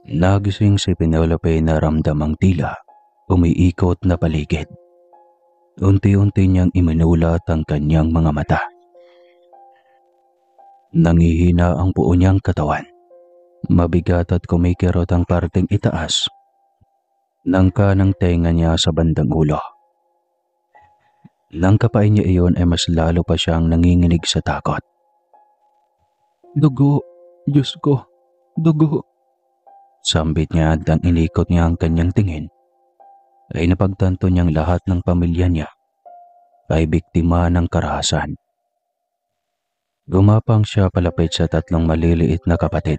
Nagising si Penelope na ramdamang tila umiikot na paligid. Unti-unti niyang iminulat ang kanyang mga mata. Nangihina ang buo niyang katawan. Mabigat at kumikirot ang parteng itaas ng kanang tenga niya sa bandang ulo. Nang kapain niya iyon ay mas lalo pa siyang nanginginig sa takot. Dugo, Diyos ko, dugo. Sambit niya at nang inikot niya ang kanyang tingin, ay napagtanto niyang lahat ng pamilya niya ay biktima ng karahasan. Gumapang siya palapit sa tatlong maliliit na kapatid.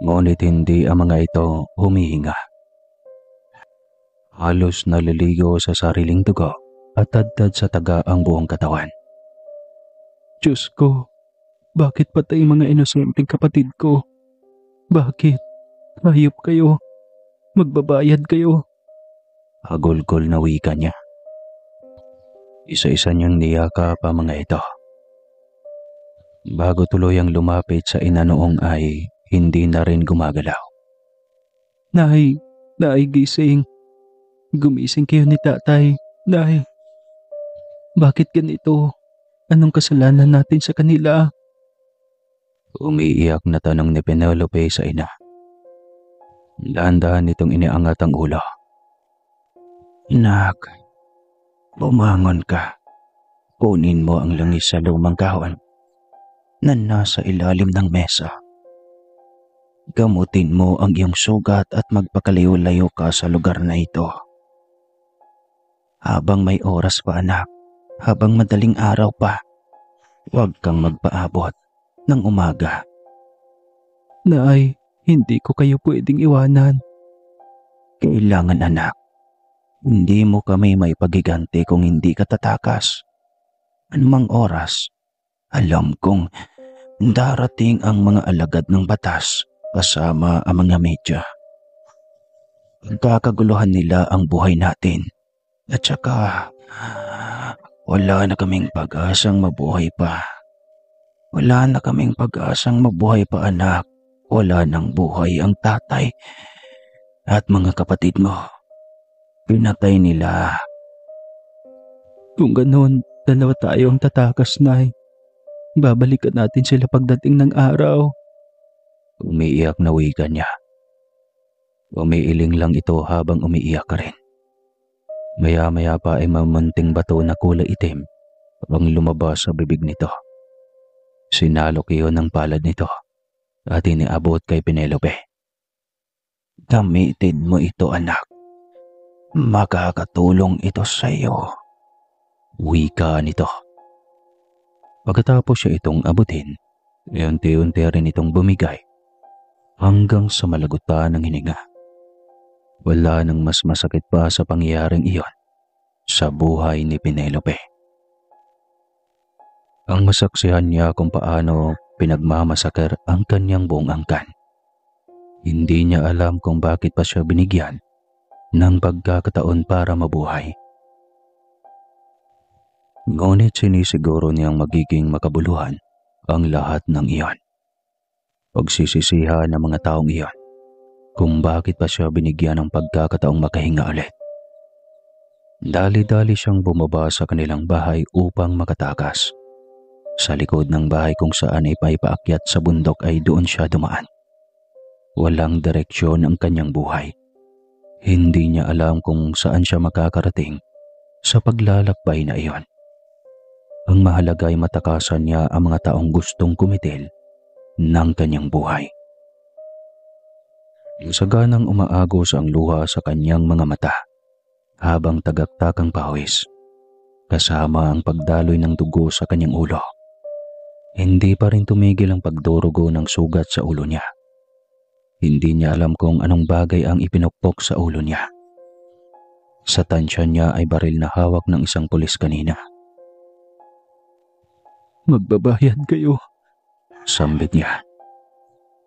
Ngunit hindi ang mga ito humihinga. Halos naliligo sa sariling dugo at tadtad sa taga ang buong katawan. Diyos ko, bakit patay mga inosenteng kapatid ko? Bakit? Hayop kayo. Magbabayad kayo. Hagulgol na wika niya. Isa-isa niyang niyakap ang mga ito. Bago tuluyang lumapit sa ina noong ay hindi na rin gumagalaw. Nay, gising. Gumising kayo ni tatay. Nay, bakit ganito? Anong kasalanan natin sa kanila? Umiiyak na tanong ni Penelope sa ina. Dahan-dahan nitong iniangat ang ulo. Inak, bumangon ka. Kunin mo ang langis sa lumang kahon na nasa ilalim ng mesa. Gamutin mo ang iyong sugat at magpakalayo-layo ka sa lugar na ito. Habang may oras pa anak, habang madaling araw pa, huwag kang magpaabot ng umaga. Nay, hindi ko kayo pwedeng iwanan. Kailangan anak, hindi mo kami may pagiganti kung hindi ka tatakas. Anumang oras, alam kong darating ang mga alagad ng batas kasama ang mga media. Pagkakaguluhan nila ang buhay natin at saka wala na kaming pag-asang mabuhay pa. Wala na kaming pag-asang mabuhay pa anak. Wala nang buhay ang tatay at mga kapatid mo. Pinatay nila. Kung ganoon, dalawa tayo ang tatakas, Nay. Babalikan natin sila pagdating ng araw. Umiiyak na wika niya. Umiiling lang ito habang umiiyak ka rin. Maya-maya pa ay mamunting bato na kulay itim ang lumabas sa bibig nito. Sinalok iyon ng palad nito at iniabot kay Penelope. Gamitin mo ito anak. Makakatulong ito sa iyo. Wika nito. Pagkatapos siya itong abutin, unti-unti rin itong bumigay hanggang sa malagutan ng hininga. Wala nang mas masakit pa sa pangyayaring iyon sa buhay ni Penelope. Ang masaksihan niya kung paano pinagmamasakar ang kanyang buong angkan. Hindi niya alam kung bakit pa siya binigyan ng pagkakataon para mabuhay. Ngunit sinisiguro niyang magiging makabuluhan ang lahat ng iyon. Pagsisisihan ng mga taong iyon kung bakit pa siya binigyan ng pagkakataong makahinga ulit. Dali-dali siyang bumaba sa kanilang bahay upang makatakas. Sa likod ng bahay kung saan ay paipaakyat sa bundok ay doon siya dumaan. Walang direksyon ang kanyang buhay. Hindi niya alam kung saan siya makakarating sa paglalakbay na iyon. Ang mahalaga ay matakasan niya ang mga taong gustong kumitil ng kanyang buhay. Saganang umaagos ang luha sa kanyang mga mata habang tagaktak ang pawis, kasama ang pagdaloy ng dugo sa kanyang ulo. Hindi pa rin tumigil ang pagdurugo ng sugat sa ulo niya. Hindi niya alam kung anong bagay ang ipinukpok sa ulo niya. Sa tansya niya ay baril na hawak ng isang pulis kanina. Magbabayad kayo, sambit niya.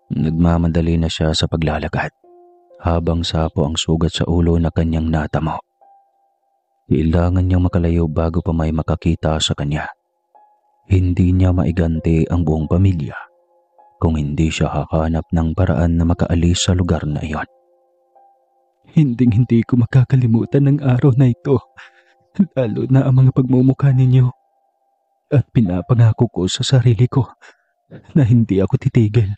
Nagmamadali na siya sa paglalakad habang sapo ang sugat sa ulo na kanyang natamo. Kailangan niyang makalayo bago pa may makakita sa kanya. Hindi niya maiganti ang buong pamilya kung hindi siya hahanap ng paraan na makaalis sa lugar na iyon. Hinding-hindi ko makakalimutan ng araw na ito, lalo na ang mga pagmumukha ninyo. At pinapangako ko sa sarili ko na hindi ako titigil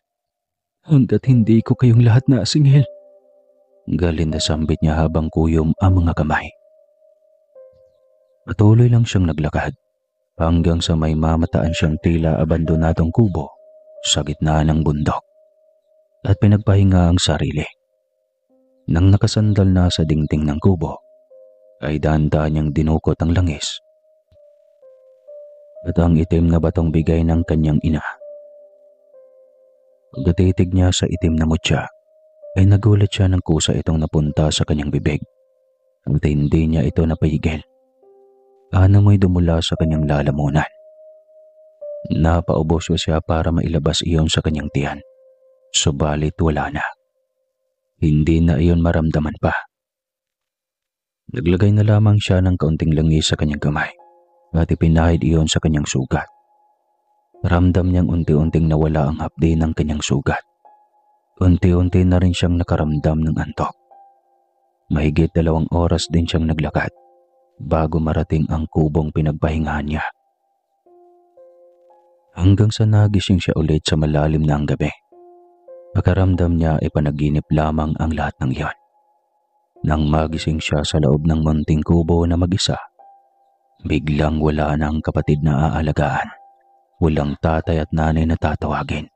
hanggat hindi ko kayong lahat nasingil. Galing na sambit niya habang kuyom ang mga kamay. Patuloy lang siyang naglakad hanggang sa may mamataan siyang tila abandonadong kubo sa gitna ng bundok at pinagpahinga ang sarili. Nang nakasandal na sa dingding ng kubo, ay dahan-dahan niyang dinukot ang langis at ang itim na batong bigay ng kanyang ina. Pagkatitig niya sa itim na mutya, ay nagulat siya ng kusa itong napunta sa kanyang bibig at hindi niya ito napahigil. Mo'y dumula sa kanyang lalamunan. Napaubos siya para mailabas iyon sa kanyang tiyan, subalit wala na. Hindi na iyon maramdaman pa. Naglagay na lamang siya ng kaunting langis sa kanyang kamay at ipinahid iyon sa kanyang sugat. Ramdam niyang unti-unting nawala ang hapdi ng kanyang sugat. Unti-unti na rin siyang nakaramdam ng antok. Mahigit 2 oras din siyang naglakad bago marating ang kubong pinagpahingahan niya. Hanggang sa nagising siya ulit sa malalim na ang gabi. Pagkaramdam niya ay panaginip lamang ang lahat ng iyon. Nang magising siya sa loob ng munting kubo na mag-isa, biglang wala na ang kapatid na aalagaan. Walang tatay at nanay na tatawagin.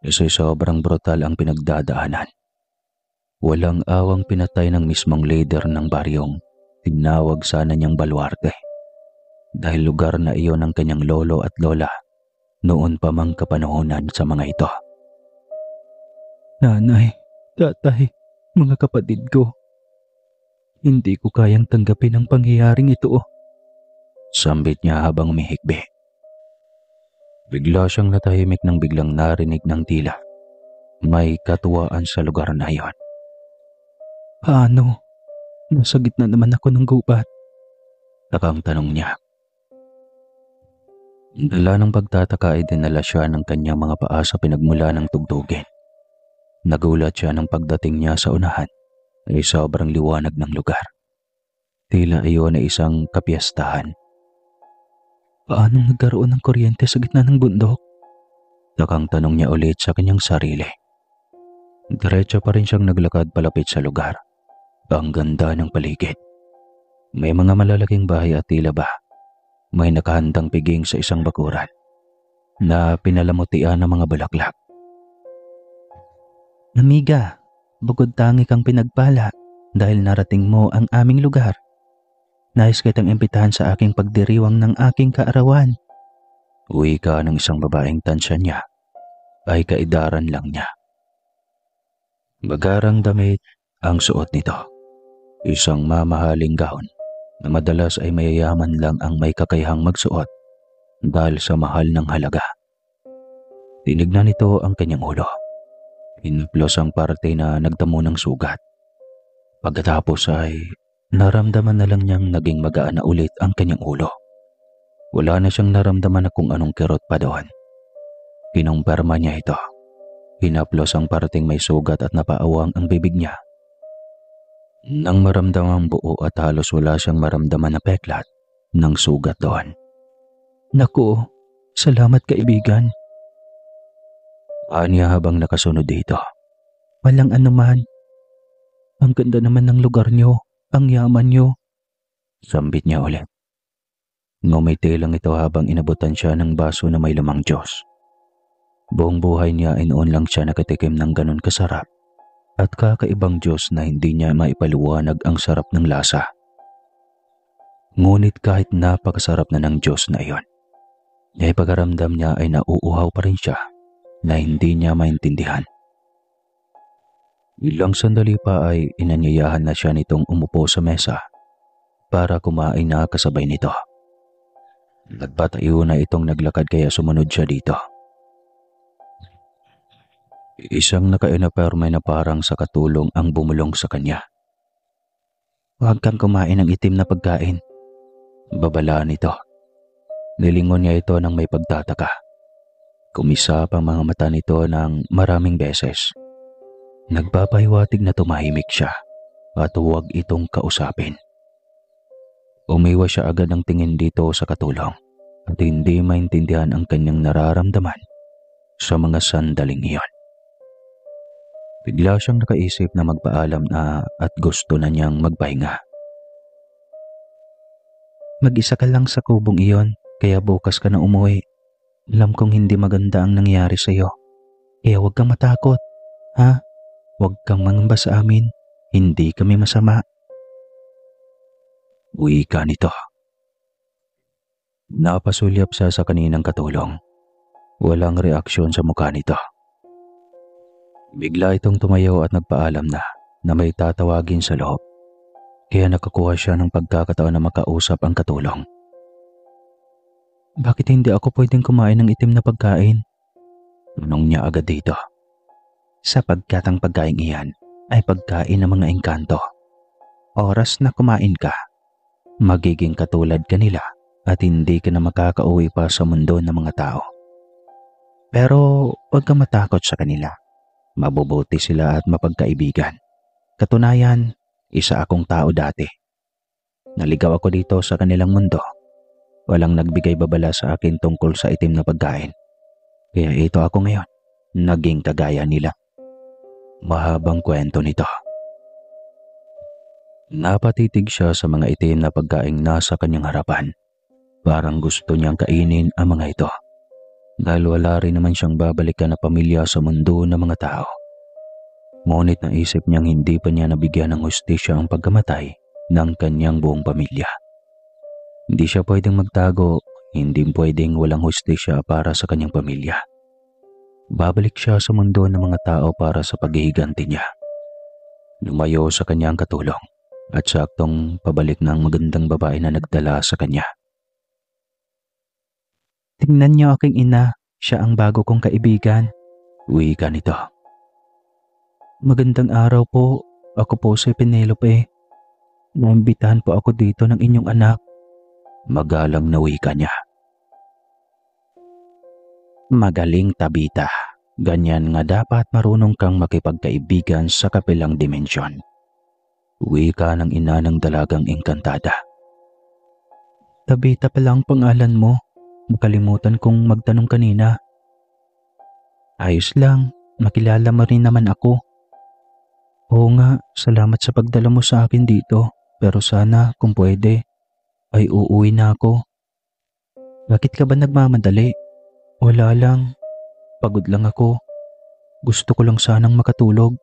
Kasi sobrang brutal ang pinagdadaanan. Walang awang pinatay ng mismong leader ng baryong tinawag sana niyang baluarte. Dahil lugar na iyon ng kanyang lolo at lola noon pa mang kapanahonan sa mga ito. Nanay, tatay, mga kapatid ko. Hindi ko kayang tanggapin ang pangyayaring ito. Sambit niya habang umihikbi. Bigla siyang natahimik nang biglang narinig ng tila may katuwaan sa lugar na iyon. Paano? Nasa gitna naman ako ng gubat. Takang tanong niya. Dala ng pagtataka ay dinala siya ng kanyang mga paa sa pinagmula ng tugtugin. Nagulat siya nang pagdating niya sa unahan ay sobrang liwanag ng lugar. Tila iyon ay isang kapiyastahan. Paano nagkaroon ng kuryente sa gitna ng bundok? Takang tanong niya ulit sa kanyang sarili. Diretso pa rin siyang naglakad palapit sa lugar. Ang ganda ng paligid. May mga malalaking bahay at tila ba may nakahandang piging sa isang bakuran na pinalamutian ng mga bulaklak. Amiga, bukod tangi kang pinagpala dahil narating mo ang aming lugar. Nais kitang imbitahan sa aking pagdiriwang ng aking kaarawan. Wika ng isang babaeng tansya niya ay kaidaran lang niya. Bagarang damit ang suot nito. Isang mamahaling gown na madalas ay mayayaman lang ang may kakayahang magsuot dahil sa mahal ng halaga. Tinignan nito ang kanyang ulo. Hinaplos ang parte na nagdamo ng sugat. Pagkatapos ay naramdaman na lang niyang naging magaan na ulit ang kanyang ulo. Wala na siyang naramdaman na kung anong kirot pa doon. Kinumpirma niya ito. Hinaplos ang parteng may sugat at napaawang ang bibig niya. Nang maramdamang buo at halos wala siyang maramdaman na peklat ng sugat doon. Naku, salamat kaibigan. Anya habang nakasunod dito. Walang anuman. Ang ganda naman ng lugar niyo, ang yaman niyo. Sambit niya ulit. Ngumiti lang ito habang inabutan siya ng baso na may lamang Diyos. Buong buhay niya ay noon lang siya nakatikim ng ganun kasarap. At kakaibang Diyos na hindi niya maipaliwanag ang sarap ng lasa. Ngunit kahit napakasarap na ng Diyos na iyon, ay pagkaramdam niya ay nauuhaw pa rin siya na hindi niya maintindihan. Ilang sandali pa ay inanyayahan na siya nitong umupo sa mesa para kumain na kasabay nito. Nagpatayo na itong naglakad kaya sumunod siya dito. Isang naka-uniforme na parang sa katulong ang bumulong sa kanya. Huwag kang kumain ng itim na pagkain. Babala nito. Nilingon niya ito ng may pagtataka. Kumisap ang mga mata nito ng maraming beses. Nagpapahiwatig na tumahimik siya at huwag itong kausapin. Umiwas siya agad ng tingin dito sa katulong at hindi maintindihan ang kanyang nararamdaman sa mga sandaling iyon. Bigla siyang nakaisip na magpaalam na at gusto na niyang magpahinga. Mag-isa ka lang sa kubong iyon, kaya bukas ka na umuwi. Alam kong hindi maganda ang nangyari sa iyo. Kaya huwag kang matakot, ha? Huwag kang mangamba sa amin. Hindi kami masama. Uwi ka nito. Napasulyap siya sa kaninang katulong. Walang reaksyon sa mukha nito. Bigla itong tumayo at nagpaalam na may tatawagin sa loob. Kaya nakakuha siya ng pagkakataon na makausap ang katulong. Bakit hindi ako pwedeng kumain ng itim na pagkain? Tanong niya agad dito. Sapagkat ang pagkain iyan ay pagkain ng mga engkanto. Oras na kumain ka, magiging katulad ka nila at hindi ka na makakauwi pa sa mundo ng mga tao. Pero huwag kang matakot sa kanila. Mabubuti sila at mapagkaibigan. Katunayan, isa akong tao dati. Naligaw ako dito sa kanilang mundo. Walang nagbigay babala sa akin tungkol sa itim na pagkain. Kaya ito ako ngayon, naging kagaya nila. Mahabang kwento nito. Napatitig siya sa mga itim na pagkaing nasa kanyang harapan. Parang gusto niyang kainin ang mga ito. Dahil wala rin naman siyang babalikan na pamilya sa mundo ng mga tao. Ngunit naisip niyang hindi pa niya nabigyan ng hustisya ang pagkamatay ng kanyang buong pamilya. Hindi siya pwedeng magtago, hindi pwedeng walang hustisya para sa kanyang pamilya. Babalik siya sa mundo ng mga tao para sa paghihiganti niya. Lumayo sa kanyang katulong at saktong pabalik ng magandang babae na nagdala sa kanya. Tingnan niyo aking ina, siya ang bago kong kaibigan. Uwi ka nito. Magandang araw po, ako po si Penelope. Naimbitahan po ako dito ng inyong anak. Magalang na wika niya. Magaling, Tabita. Ganyan nga dapat marunong kang makipagkaibigan sa kabilang dimensyon. Wika ng ina ng dalagang engkantada. Tabita pala ang pangalan mo. Nakalimutan kong magtanong kanina. Ayos lang, makilala mo rin naman ako. Oo nga, salamat sa pagdala mo sa akin dito. Pero sana, kung pwede, ay uuwi na ako. Bakit ka ba nagmamadali? Wala lang. Pagod lang ako. Gusto ko lang sanang makatulog.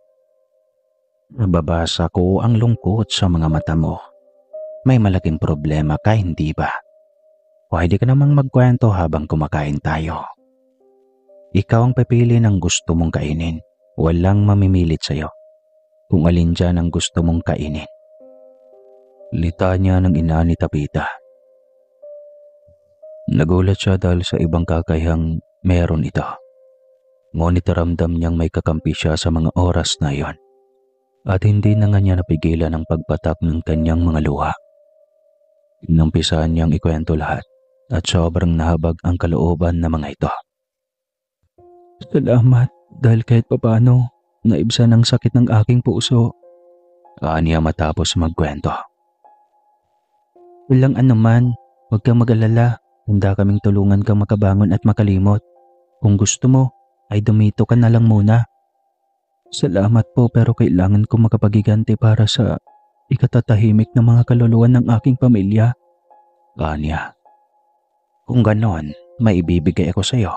Nababasa ko ang lungkot sa mga mata mo. May malaking problema ka, hindi ba? Pwede ka namang magkwento habang kumakain tayo. Ikaw ang pipili ng gusto mong kainin. Walang mamimilit sa'yo. Kung alin dyan ang gusto mong kainin. Litanya ng ina ni Tabita. Nagulat siya dahil sa ibang kakayahang meron ito. Ngunit ramdam niyang may kakampi siya sa mga oras na iyon. At hindi na nga niya napigilan ang pagpatak ng kanyang mga luha. Inumpisahan niyang ikwento lahat. At sobrang nahabag ang kalooban ng mga ito. Salamat dahil kahit papaano naibsan ang sakit ng aking puso. Aniya matapos magkwento. Walang anuman, huwag kang mag-alala. Handa kaming tulungan kang makabangon at makalimot. Kung gusto mo, ay dumito ka na lang muna. Salamat po pero kailangan ko makapagiganti para sa ikatatahimik ng mga kaluluwan ng aking pamilya. Aniya. Kung ganon, may ibibigay ako sa iyo.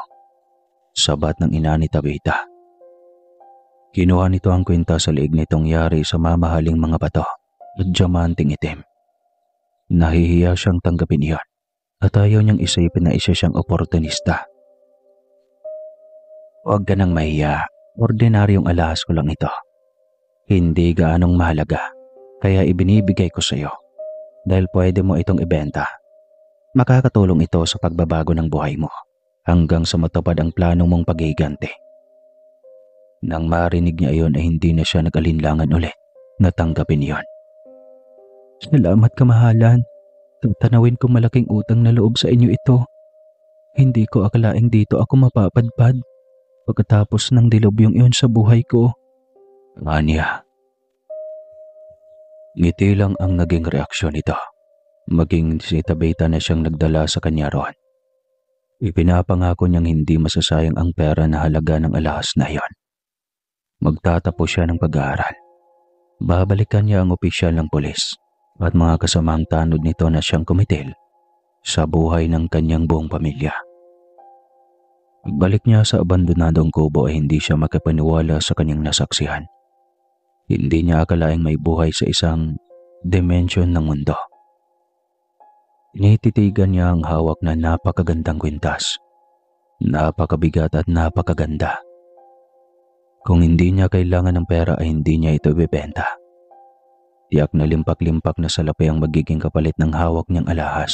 Sabat ng ina ni Tabita. Kinuha nito ang kwenta sa liig nitong yari sa mamahaling mga bato at diamanting itim. Nahihiya siyang tanggapin iyon at ayaw niyang isipin na isa siyang oportunista. Huwag ka nang mahiya, ordinaryong alahas ko lang ito. Hindi gaanong mahalaga, kaya ibinibigay ko sa iyo dahil pwede mo itong ibenta. Makakatulong ito sa pagbabago ng buhay mo hanggang sa matupad ang plano mong paghihiganti. Nang marinig niya iyon ay hindi na siya nag-alinlangan ulit na tanggapin iyon. Salamat kamahalan. Tatanawin ko malaking utang na loob sa inyo ito. Hindi ko akalaing dito ako mapapadpad pagkatapos ng dilubyong iyon sa buhay ko. Anya, ngiti lang ang naging reaksyon nito. Maging si Tabita na siyang nagdala sa kanya roon. Ipinapangako niyang hindi masasayang ang pera na halaga ng alahas na iyon. Magtatapos siya ng pag-aaral. Babalikan niya ang opisyal ng pulis at mga kasamang tanod nito na siyang kumitil sa buhay ng kanyang buong pamilya. Pagbalik niya sa abandonadong kubo ay hindi siya makapaniwala sa kanyang nasaksihan. Hindi niya akalaing may buhay sa isang dimensyon ng mundo. Inititigan niya ang hawak na napakagandang kwintas. Napakabigat at napakaganda. Kung hindi niya kailangan ng pera ay hindi niya ito ibebenta. Tiyak na limpak-limpak na salapi ang magiging kapalit ng hawak niyang alahas.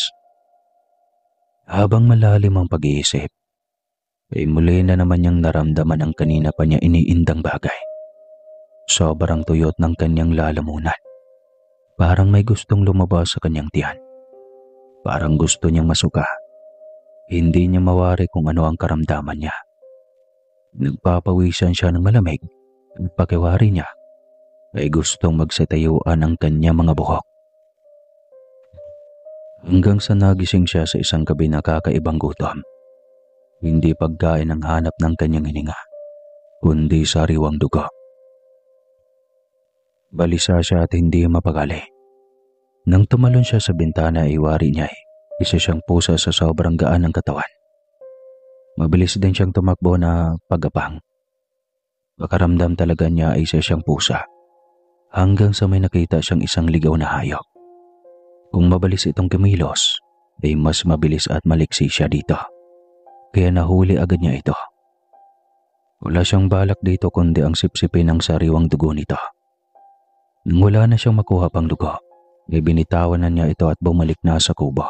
Habang malalim ang pag-iisip, ay muli na naman niyang naramdaman ang kanina pa niya iniindang bagay. Sobrang tuyot ng kanyang lalamunan. Parang may gustong lumabas sa kanyang tiyan. Parang gusto niyang masuka. Hindi niya mawari kung ano ang karamdaman niya. Nagpapawisan siya ng malamig at pakiwari niya ay gustong magsitayuan ang kanyang mga buhok. Hanggang sa nagising siya sa isang gabi na kakaibang gutom. Hindi pagkain ang hanap ng kanyang hininga, kundi sariwang dugo. Balisa siya at hindi mapakali. Nang tumalon siya sa bintana ay wari niya isa siyang pusa sa sobrang gaan ng katawan. Mabilis din siyang tumakbo na pagapang. Pakaramdam talaga niya ay isa siyang pusa hanggang sa may nakita siyang isang ligaw na hayop. Kung mabilis itong kumilos ay mas mabilis at maliksi siya dito. Kaya nahuli agad niya ito. Wala siyang balak dito kundi ang sipsipin ng sariwang dugo nito. Nang wala na siyang makuha pang dugo, ay binitawan na niya ito at bumalik na sa kubo.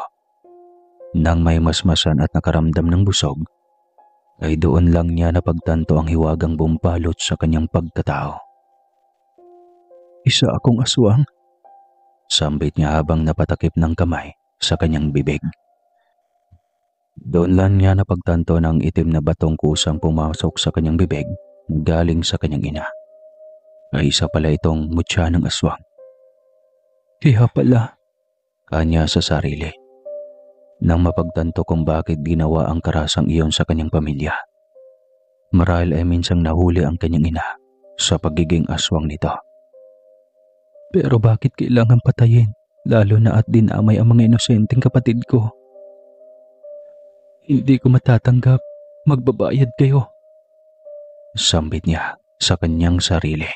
Nang may masmasan at nakaramdam ng busog, ay doon lang niya napagtanto ang hiwagang bumpalot sa kanyang pagkatao. Isa akong aswang, sambit niya habang napatakip ng kamay sa kanyang bibig. Doon lang niya napagtanto na ang itim na batong kusang pumasok sa kanyang bibig galing sa kanyang ina. Ay isa pala itong mutya ng aswang. Kaya pala, kanya sa sarili. Nang mapagtanto kung bakit ginawa ang karasang iyon sa kanyang pamilya. Marahil ay minsang nahuli ang kanyang ina sa pagiging aswang nito. Pero bakit kailangan patayin, lalo na at dinamay ang mga inosenteng kapatid ko? Hindi ko matatanggap, magbabayad kayo. Sambit niya sa kanyang sarili.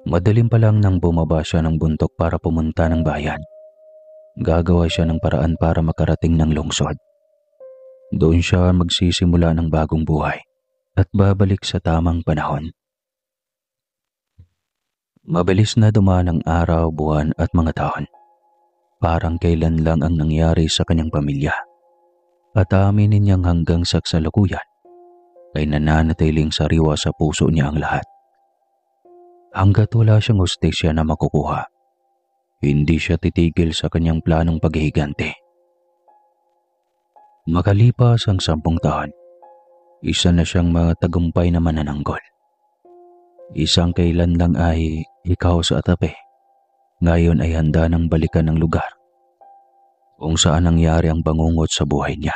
Madaling pa lang nang bumaba siya ng bundok para pumunta ng bayan. Gagawa siya ng paraan para makarating ng lungsod. Doon siya magsisimula ng bagong buhay at babalik sa tamang panahon. Mabilis na dumaan ang araw, buwan at mga taon. Parang kailan lang ang nangyari sa kanyang pamilya. At aminin niyang hanggang sa kasalukuyan ay nananatiling sariwa sa puso niya ang lahat. Hanggat wala siyang hustisya na makukuha, hindi siya titigil sa kanyang planong paghihiganti. Makalipas ang 10 taon, isa na siyang matagumpay na manananggol. Isang kailan lang ay ikaw sa atape. Ngayon ay handa ng balikan ng lugar kung saan nangyari ang bangungot sa buhay niya.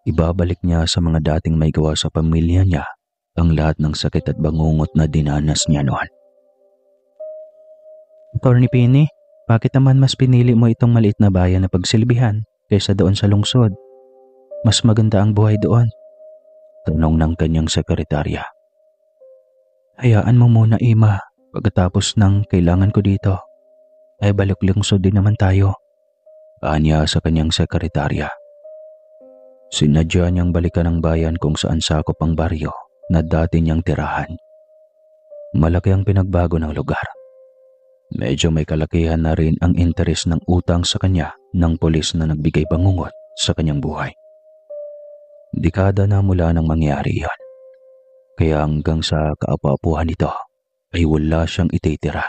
Ibabalik niya sa mga dating may gawa sa pamilya niya ang lahat ng sakit at bangungot na dinanas niya noon. Attorney Penny, bakit naman mas pinili mo itong maliit na bayan na pagsilbihan kaysa doon sa lungsod? Mas maganda ang buhay doon. Tanong ng kanyang sekretarya. Hayaan mo muna, Ima. Pagkatapos ng kailangan ko dito, ay balik lungsod din naman tayo. Anya sa kanyang sekretarya. Sinadya niyang balikan ang bayan kung saan sakop ang baryo na dati niyang tirahan. Malaki ang pinagbago ng lugar. Medyo may kalakihan na rin ang interes ng utang sa kanya ng pulis na nagbigay bangungot sa kanyang buhay. Dekada na mula nang mangyari iyon. Kaya hanggang sa kaapu-apuhan nito ay wala siyang ititira.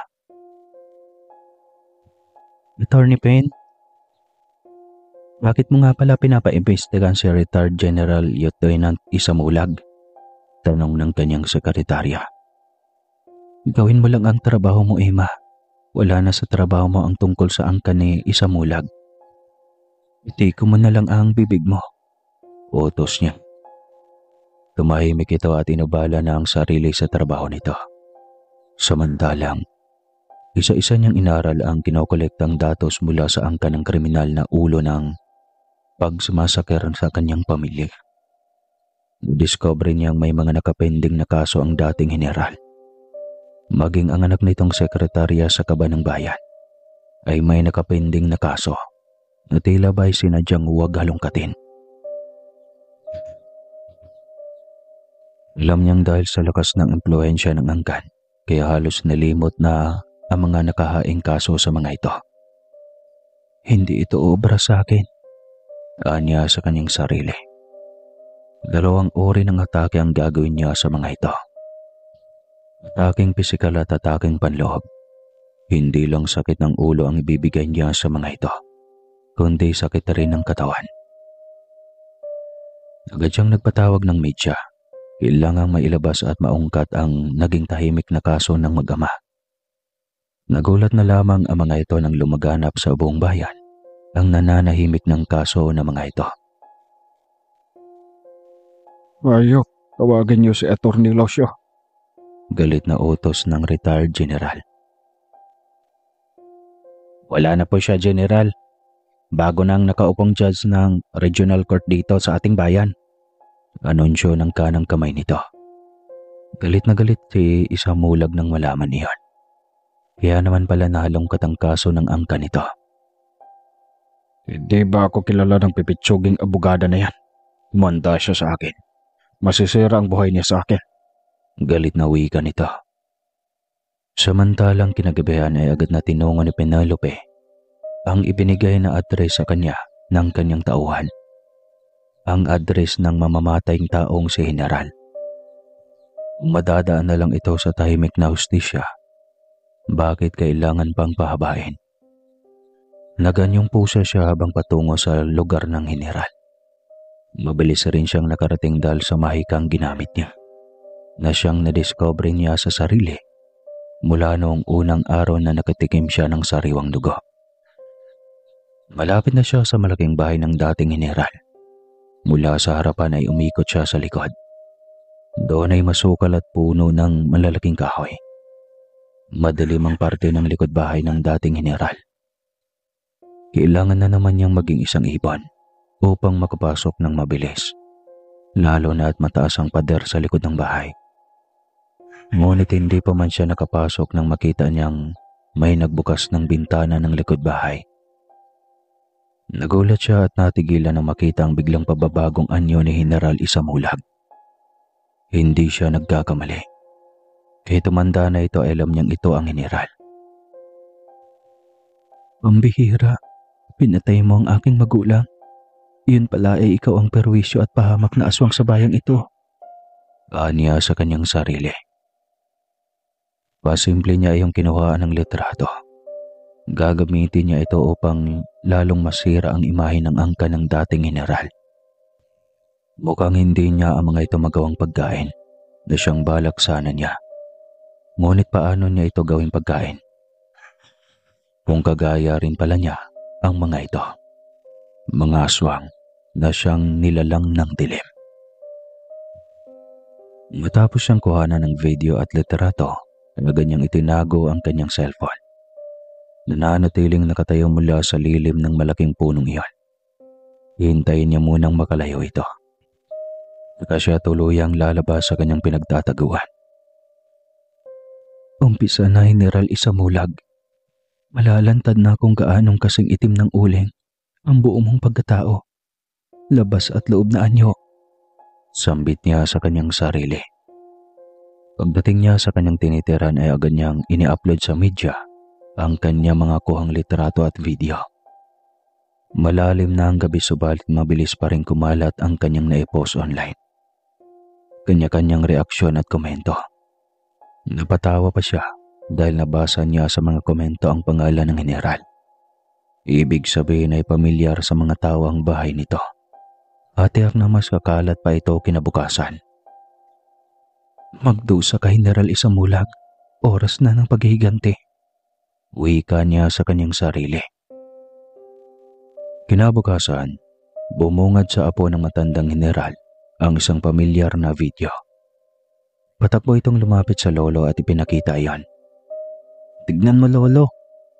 Attorney Payne? Bakit mo nga pala pinapaimbestigahan si retired General Lieutenant Isamulag? Tanong ng kanyang sekretarya. Gawin mo lang ang trabaho mo, Emma. Wala na sa trabaho mo ang tungkol sa angkan ni Isamulag. Itiko mo na lang ang bibig mo. Utos niya. Tumahimik ito at inubala na ang sarili sa trabaho nito. Samantalang, isa-isa niyang inaral ang kinokolektang datos mula sa angkan ng kriminal na ulo ng pagsumasakir sa kanyang pamilya. Discover niyang may mga nakapending na kaso ang dating general. Maging ang anak nitong sekretarya sa Kabanang Bayan ay may nakapending na kaso na tila ba'y sinadyang huwag halongkatin. Alam niyang dahil sa lakas ng impluensya ng angkan, kaya halos nalimot na ang mga nakahaing kaso sa mga ito. Hindi ito obra sa akin, anya sa kanyang sarili. 2 uri ng atake ang gagawin niya sa mga ito. Ataking pisikal at ataking panloob. Hindi lang sakit ng ulo ang ibibigay niya sa mga ito, kundi sakit rin ng katawan. Agad siyang nagpatawag ng media. Kailangang mailabas at maungkat ang naging tahimik na kaso ng mag-ama. Nagulat na lamang ang mga ito nang lumaganap sa buong bayan ang nananahimik ng kaso ng mga ito. Ayok, tawagin niyo si Atty. Losyo. Galit na utos ng retired general. Wala na po siya, General. Bago nang nakaupong judge ng regional court dito sa ating bayan. Anunsyo ng kanang kamay nito. Galit na galit si Isamulag nang malaman iyon. Kaya naman pala nahalongkat ang kaso ng angkan nito. Hindi ba ako kilala ng pipitsuging abogada na yan? Manda siya sa akin. Masisira ang buhay niya sa akin. Galit na wika nito. Samantalang kinagabihan ay agad na tinungo ni Penelope ang ibinigay na address sa kanya ng kanyang tauhan. Ang address ng mamamatayang taong si General. Madadaan na lang ito sa tahimik na hustisya. Bakit kailangan pang pahabain? Naganyong pusa siya habang patungo sa lugar ng General. Mabilis rin siyang nakarating dahil sa mahikang ginamit niya, na siyang nadiscover niya sa sarili mula noong unang araw na nakatikim siya ng sariwang dugo. Malapit na siya sa malaking bahay ng dating General. Mula sa harapan ay umikot siya sa likod. Doon ay masukal at puno ng malalaking kahoy. Madilim ang parte ng likod bahay ng dating General. Kailangan na naman niyang maging isang ibon upang makapasok ng mabilis, lalo na at mataas ang pader sa likod ng bahay. Ngunit hindi pa man siya nakapasok nang makita niyang may nagbukas ng bintana ng likod bahay. Nagulat siya at natigilan nang makita ang biglang pababagong anyo ni General Isamulag. Hindi siya nagkakamali. Kahit tumanda na ito, alam niyang ito ang General. Pambihira, pinatay mo ang aking magulang. Iyon pala ay ikaw ang perwisyo at pahamak na aswang sa bayang ito. Anya sa kanyang sarili. Pasimple niya iyong kinuhaan ng litrato. Gagamitin niya ito upang lalong masira ang imahe ng angkan ng dating General. Mukhang hindi niya ang mga ito magawang pagkain na siyang balak sana niya. Ngunit paano niya ito gawing pagkain? Kung kagaya rin pala niya ang mga ito. Mga aswang na siyang nilalang ng dilim. Matapos siyang kuhanan ng video at litrato, agad niyang itinago ang kanyang cellphone. Nananatiling nakatayo mula sa lilim ng malaking punong iyon. Hihintayin niya munang makalayo ito. Saka siya tuluyang lalabas sa kanyang pinagtataguan. Umpisa na, General Isamulag. Malalantad na kung gaanong kasing itim ng uling ang buo mong pagkatao. Labas at loob na anyo. Sambit niya sa kanyang sarili. Pagdating niya sa kanyang tinitiran ay agad niyang ini-upload sa media ang kanyang mga kuhang litrato at video. Malalim na ang gabi subalit mabilis pa rin kumalat ang kanyang naipost online. Kanya-kanyang reaksyon at komento. Napatawa pa siya dahil nabasa niya sa mga komento ang pangalan ng General. Ibig sabihin ay pamilyar sa mga tao ang bahay nito. At tiyak na mas kakalat pa ito kinabukasan. Magdusa ka, General Isamulag. Oras na ng paghihiganti. Wika niya sa kanyang sarili. Kinabukasan, bumungad sa apo ng matandang general ang isang pamilyar na video. Patakbo itong lumapit sa lolo at ipinakita iyan. Tignan mo, lolo.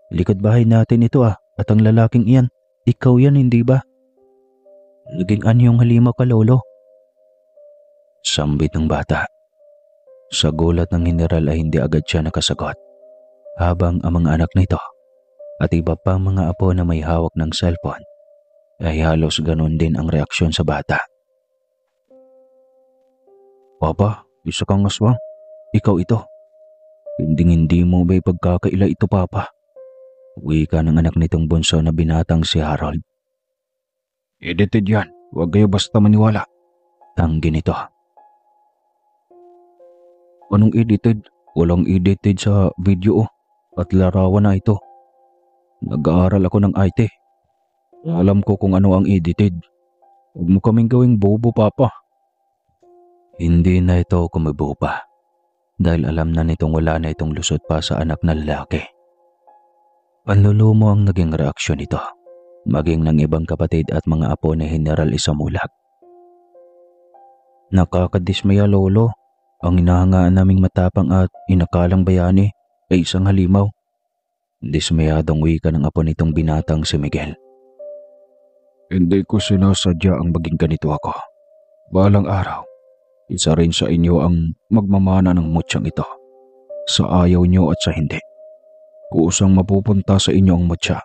Likod bahay natin ito at ang lalaking iyan, ikaw yan, hindi ba? Naging anyong halimaw ka, lolo. Sambit ng bata. Sa gulat ng general ay hindi agad siya nakasagot, habang ang mga anak nito at iba pang mga apo na may hawak ng cellphone ay halos ganun din ang reaksyon sa bata. Papa, isa kang aswang. Ikaw ito. Hindi mo ba ipagkakaila ito, Papa? Wika ng anak nitong bunso na binatang si Harold. Edited yan. Huwag kayo basta maniwala. Tanggi nito. Anong edited? Walang edited sa video at larawan na ito. Nag-aaral ako ng IT. Alam ko kung ano ang edited. Huwag mo kaming gawing bobo, Papa. Hindi na ito kumibo pa dahil alam na nitong wala na itong lusot pa sa anak na lalaki. Panlulumo ang naging reaksyon nito, maging ng ibang kapatid at mga apo ni General Isamulag. Nakakadismaya, lolo. Ang inahangaan naming matapang at inakalang bayani ay isang halimaw. Dismayadong wika ng apo nitong binatang si Miguel. Hindi ko sinasadya ang maging ganito ako. Balang araw, isa rin sa inyo ang magmamana ng mutsyang ito. Sa ayaw nyo at sa hindi. Kusang mapupunta sa inyo ang mutya.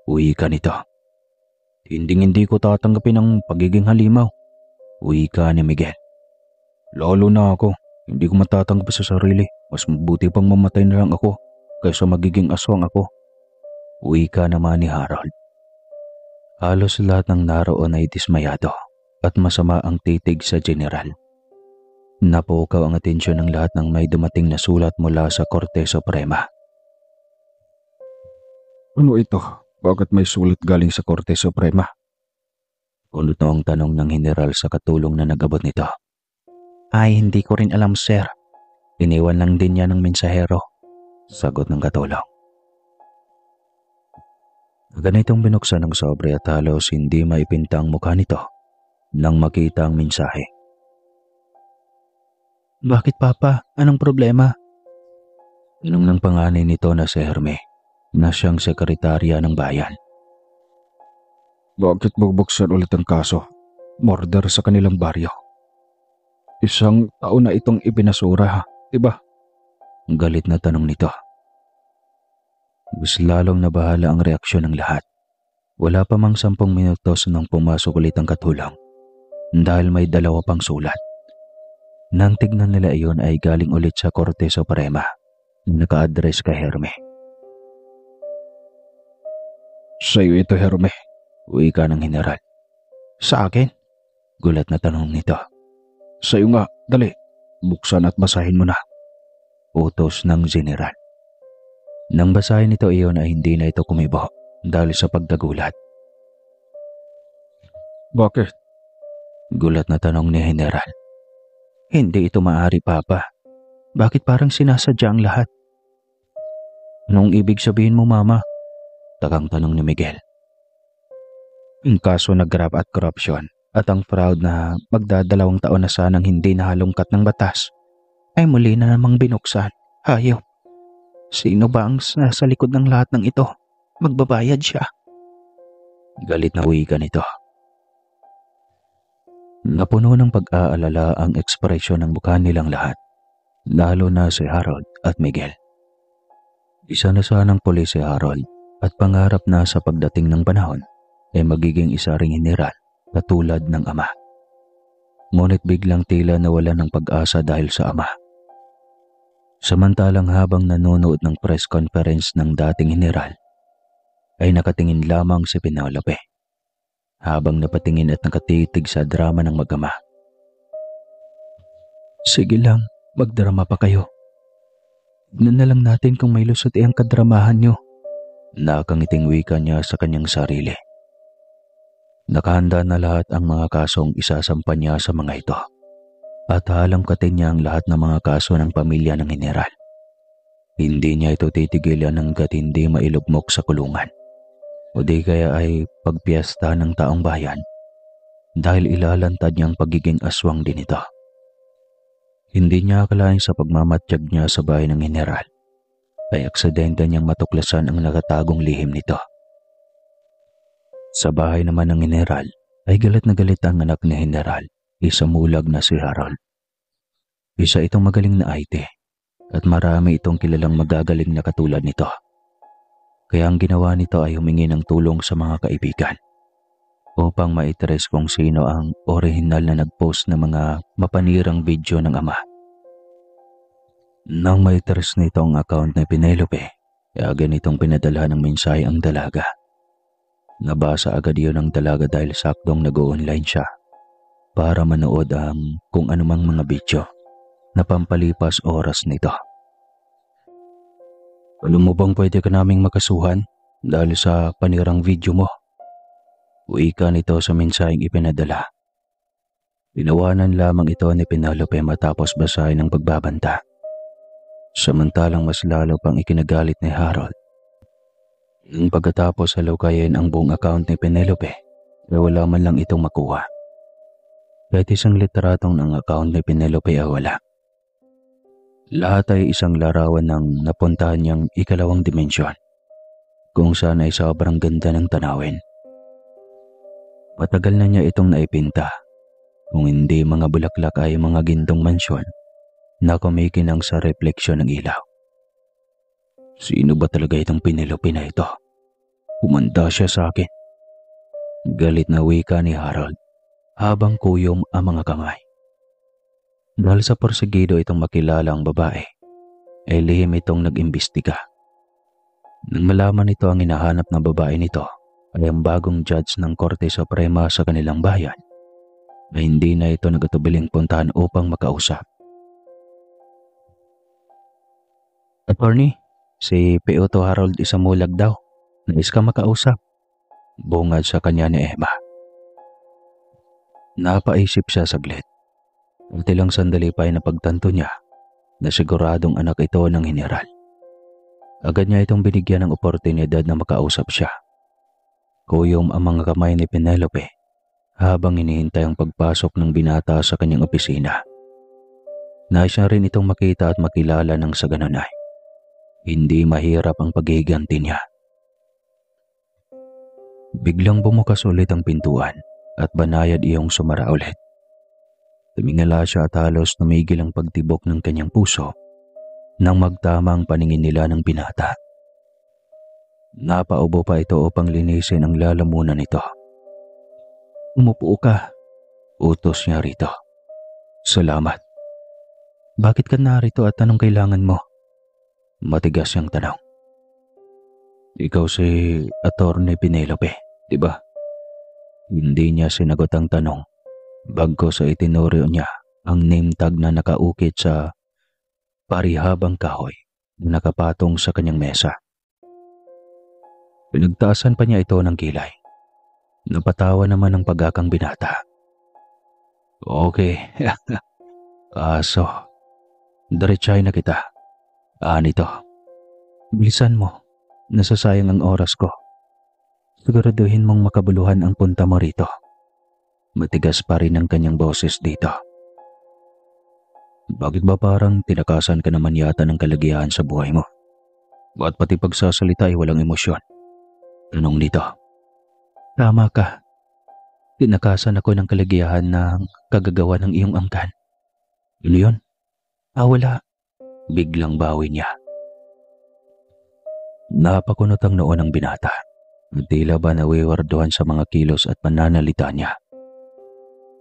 Wika nito. Hindi ko tatanggapin ang pagiging halimaw. Wika ni Miguel. Lalo na ako. Hindi ko matatanggap sa sarili. Mas mabuti pang mamatay na lang ako kaysa magiging aswang ako. Wika naman ni Harold. Halos lahat ng naroon ay dismayado at masama ang titig sa general. Napukaw ang atensyon ng lahat ng may dumating na sulat mula sa Korte Suprema. Ano ito? Bakit may sulat galing sa Korte Suprema? Kunot na ang tanong ng general sa katulong na nag-abot nito. Ay, hindi ko rin alam, sir. Iniwan lang din niya ng mensahero. Sagot ng katulong. Ganitong binuksan ng sobre at halos hindi maipinta ang mukha nito nang makita ang mensahe. Bakit, Papa? Anong problema? Tanong ng panganay nito na si Herme, na siyang sekretarya ng bayan. Bakit bubuksan ulit ang kaso? Murder sa kanilang baryo. Isang taon na itong ibinasura, diba? Galit na tanong nito. Mas lalong nabahala ang reaksyon ng lahat. Wala pa mang 10 minutos nang pumasok ulit ang katulong dahil may 2 pang sulat. Nang tignan nila iyon ay galing ulit sa Korte Suprema na naka-address kay Herme. Sa'yo ito, Herme. Wika ng general. Sa akin? Gulat na tanong nito. Sa'yo nga, dali. Buksan at basahin mo na. Utos ng general. Nang basahin nito iyon ay hindi na ito kumibo dahil sa pagkagulat. Bakit? Gulat na tanong ni general. Hindi ito maaari, Papa. Bakit parang sinasadya ang lahat? Anong ibig sabihin mo, Mama? Takang tanong ni Miguel. Ang kaso na grab at corruption at ang fraud na magdadalawang taon na sanang hindi nahalungkat ng batas ay muli na namang binuksan. Hayop. Sino ba ang nasa likod ng lahat ng ito? Magbabayad siya. Galit na wika nito. Napuno ng pag-aalala ang ekspresyon ng mukha nilang lahat, lalo na si Harold at Miguel. Isa na sanang pulis si Harold at pangarap na sa pagdating ng panahon ay magiging isa ring general katulad ng ama. Ngunit biglang tila nawala ng pag-asa dahil sa ama. Samantalang habang nanonood ng press conference ng dating general, ay nakatingin lamang si Penelope habang napatingin at nakatitig sa drama ng mag-ama. Sige lang, magdrama pa kayo. Tignan na lang natin kung may lusot ang kadramahan nyo. Nakangiting wika niya sa kanyang sarili. Nakahanda na lahat ang mga kasong isasampa niya sa mga ito. At halamkatin niya ang lahat ng mga kaso ng pamilya ng Heneral. Hindi niya ito titigilan hanggat hindi mailugmok sa kulungan. O di kaya ay pagpiesta ng taong bayan dahil ilalantad niya ang pagiging aswang din ito. Hindi niya akalain sa pagmamatyag niya sa bahay ng Heneral ay aksidente niyang matuklasan ang nakatagong lihim nito. Sa bahay naman ng Heneral ay galit na galit ang anak ni Heneral, isang mulag na si Harold. Isa itong magaling na IT at marami itong kilalang magagaling na katulad nito. Kaya ang ginawa nito ay humingi ng tulong sa mga kaibigan upang maitres kung sino ang orihinal na nagpost ng mga mapanirang video ng ama. Nang maitres nito ang account ni Penelope, agad nitong pinadala ng mensahe ang dalaga. Nabasa agad iyon ng dalaga dahil saktong nag-o-online siya para manood ang kung anumang mga video na pampalipas oras nito. Alam mo bang pwede ka naming makasuhan dahil sa panirang video mo? Wika nito sa mensaheng ipinadala. Pinawanan lamang ito ni Penelope matapos basahin ng pagbabanta. Samantalang mas lalo pang ikinagalit ni Harold. Nang pagkatapos halukayin ang buong account ni Penelope, ay wala man lang itong makuha. Kahit isang litratong ng account ni Penelope ay wala. Lahat ay isang larawan ng napuntahan niyang ikalawang dimensyon, kung saan ay sobrang ganda ng tanawin. Matagal na niya itong naipinta, kung hindi mga bulaklak ay mga gintong mansyon na kumikinang sa refleksyon ng ilaw. Sino ba talaga itong Penelope na ito? Humanda siya sa akin. Galit na wika ni Harold habang kuyom ang mga kamay. Dahil sa porsigido itong makilala ang babae, ay lihim itong nag-imbestiga. Nang malaman nito ang hinahanap na babae nito ay ang bagong judge ng Korte Suprema sa kanilang bayan, ay hindi na ito nagatubiling puntahan upang makausap. Attorney, si P.O. Harold Isamulag daw. Nais ka makausap. Bungad sa kanya ni Emma. Napaisip siya saglit. At ilang sandali pa ay napagtanto niya na siguradong anak ito ng Heneral. Agad niya itong binigyan ng oportunidad na makausap siya. Kuyom ang mga kamay ni Penelope habang hinihintay ang pagpasok ng binata sa kanyang opisina. Nais niya rin itong makita at makilala ng sa ganon ay hindi mahirap ang paghihiganti niya. Biglang bumukas ulit ang pintuan at banayad iyong sumara ulit. Tumingala siya at halos tumigil ang pagtibok ng kanyang puso nang magtama ang paningin nila ng binata. Napaubo pa ito upang linisin ang lalamunan nito. Umupo ka, utos niya rito. Salamat. Bakit ka narito at anong kailangan mo? Matigas siyang tanong. Ikaw si Attorney Penelope, di ba? Hindi niya sinagot ang tanong. Bagkus sa itinuryo niya ang name tag na nakaukit sa parihabang kahoy na nakapatong sa kanyang mesa. Pinagtaasan pa niya ito ng kilay. Napatawa naman ang pagakang binata. Okay, kaso, diretsahin na kita. Anito, bilisan mo. Nasasayang ang oras ko. Siguraduhin mong makabuluhan ang punta mo rito. Matigas pa rin ang kanyang boses dito. Bakit ba parang tinakasan ka naman yata ng kalagihan sa buhay mo? At pati pagsasalita ay walang emosyon? Tanong nito. Tama ka. Tinakasan ako ng kalagihan ng kagagawa ng iyong angkan. Ano yun? Wala. Biglang bawi niya. Napakunot ang noo ng binata. Tila ba nawiwarduhan sa mga kilos at pananalita niya.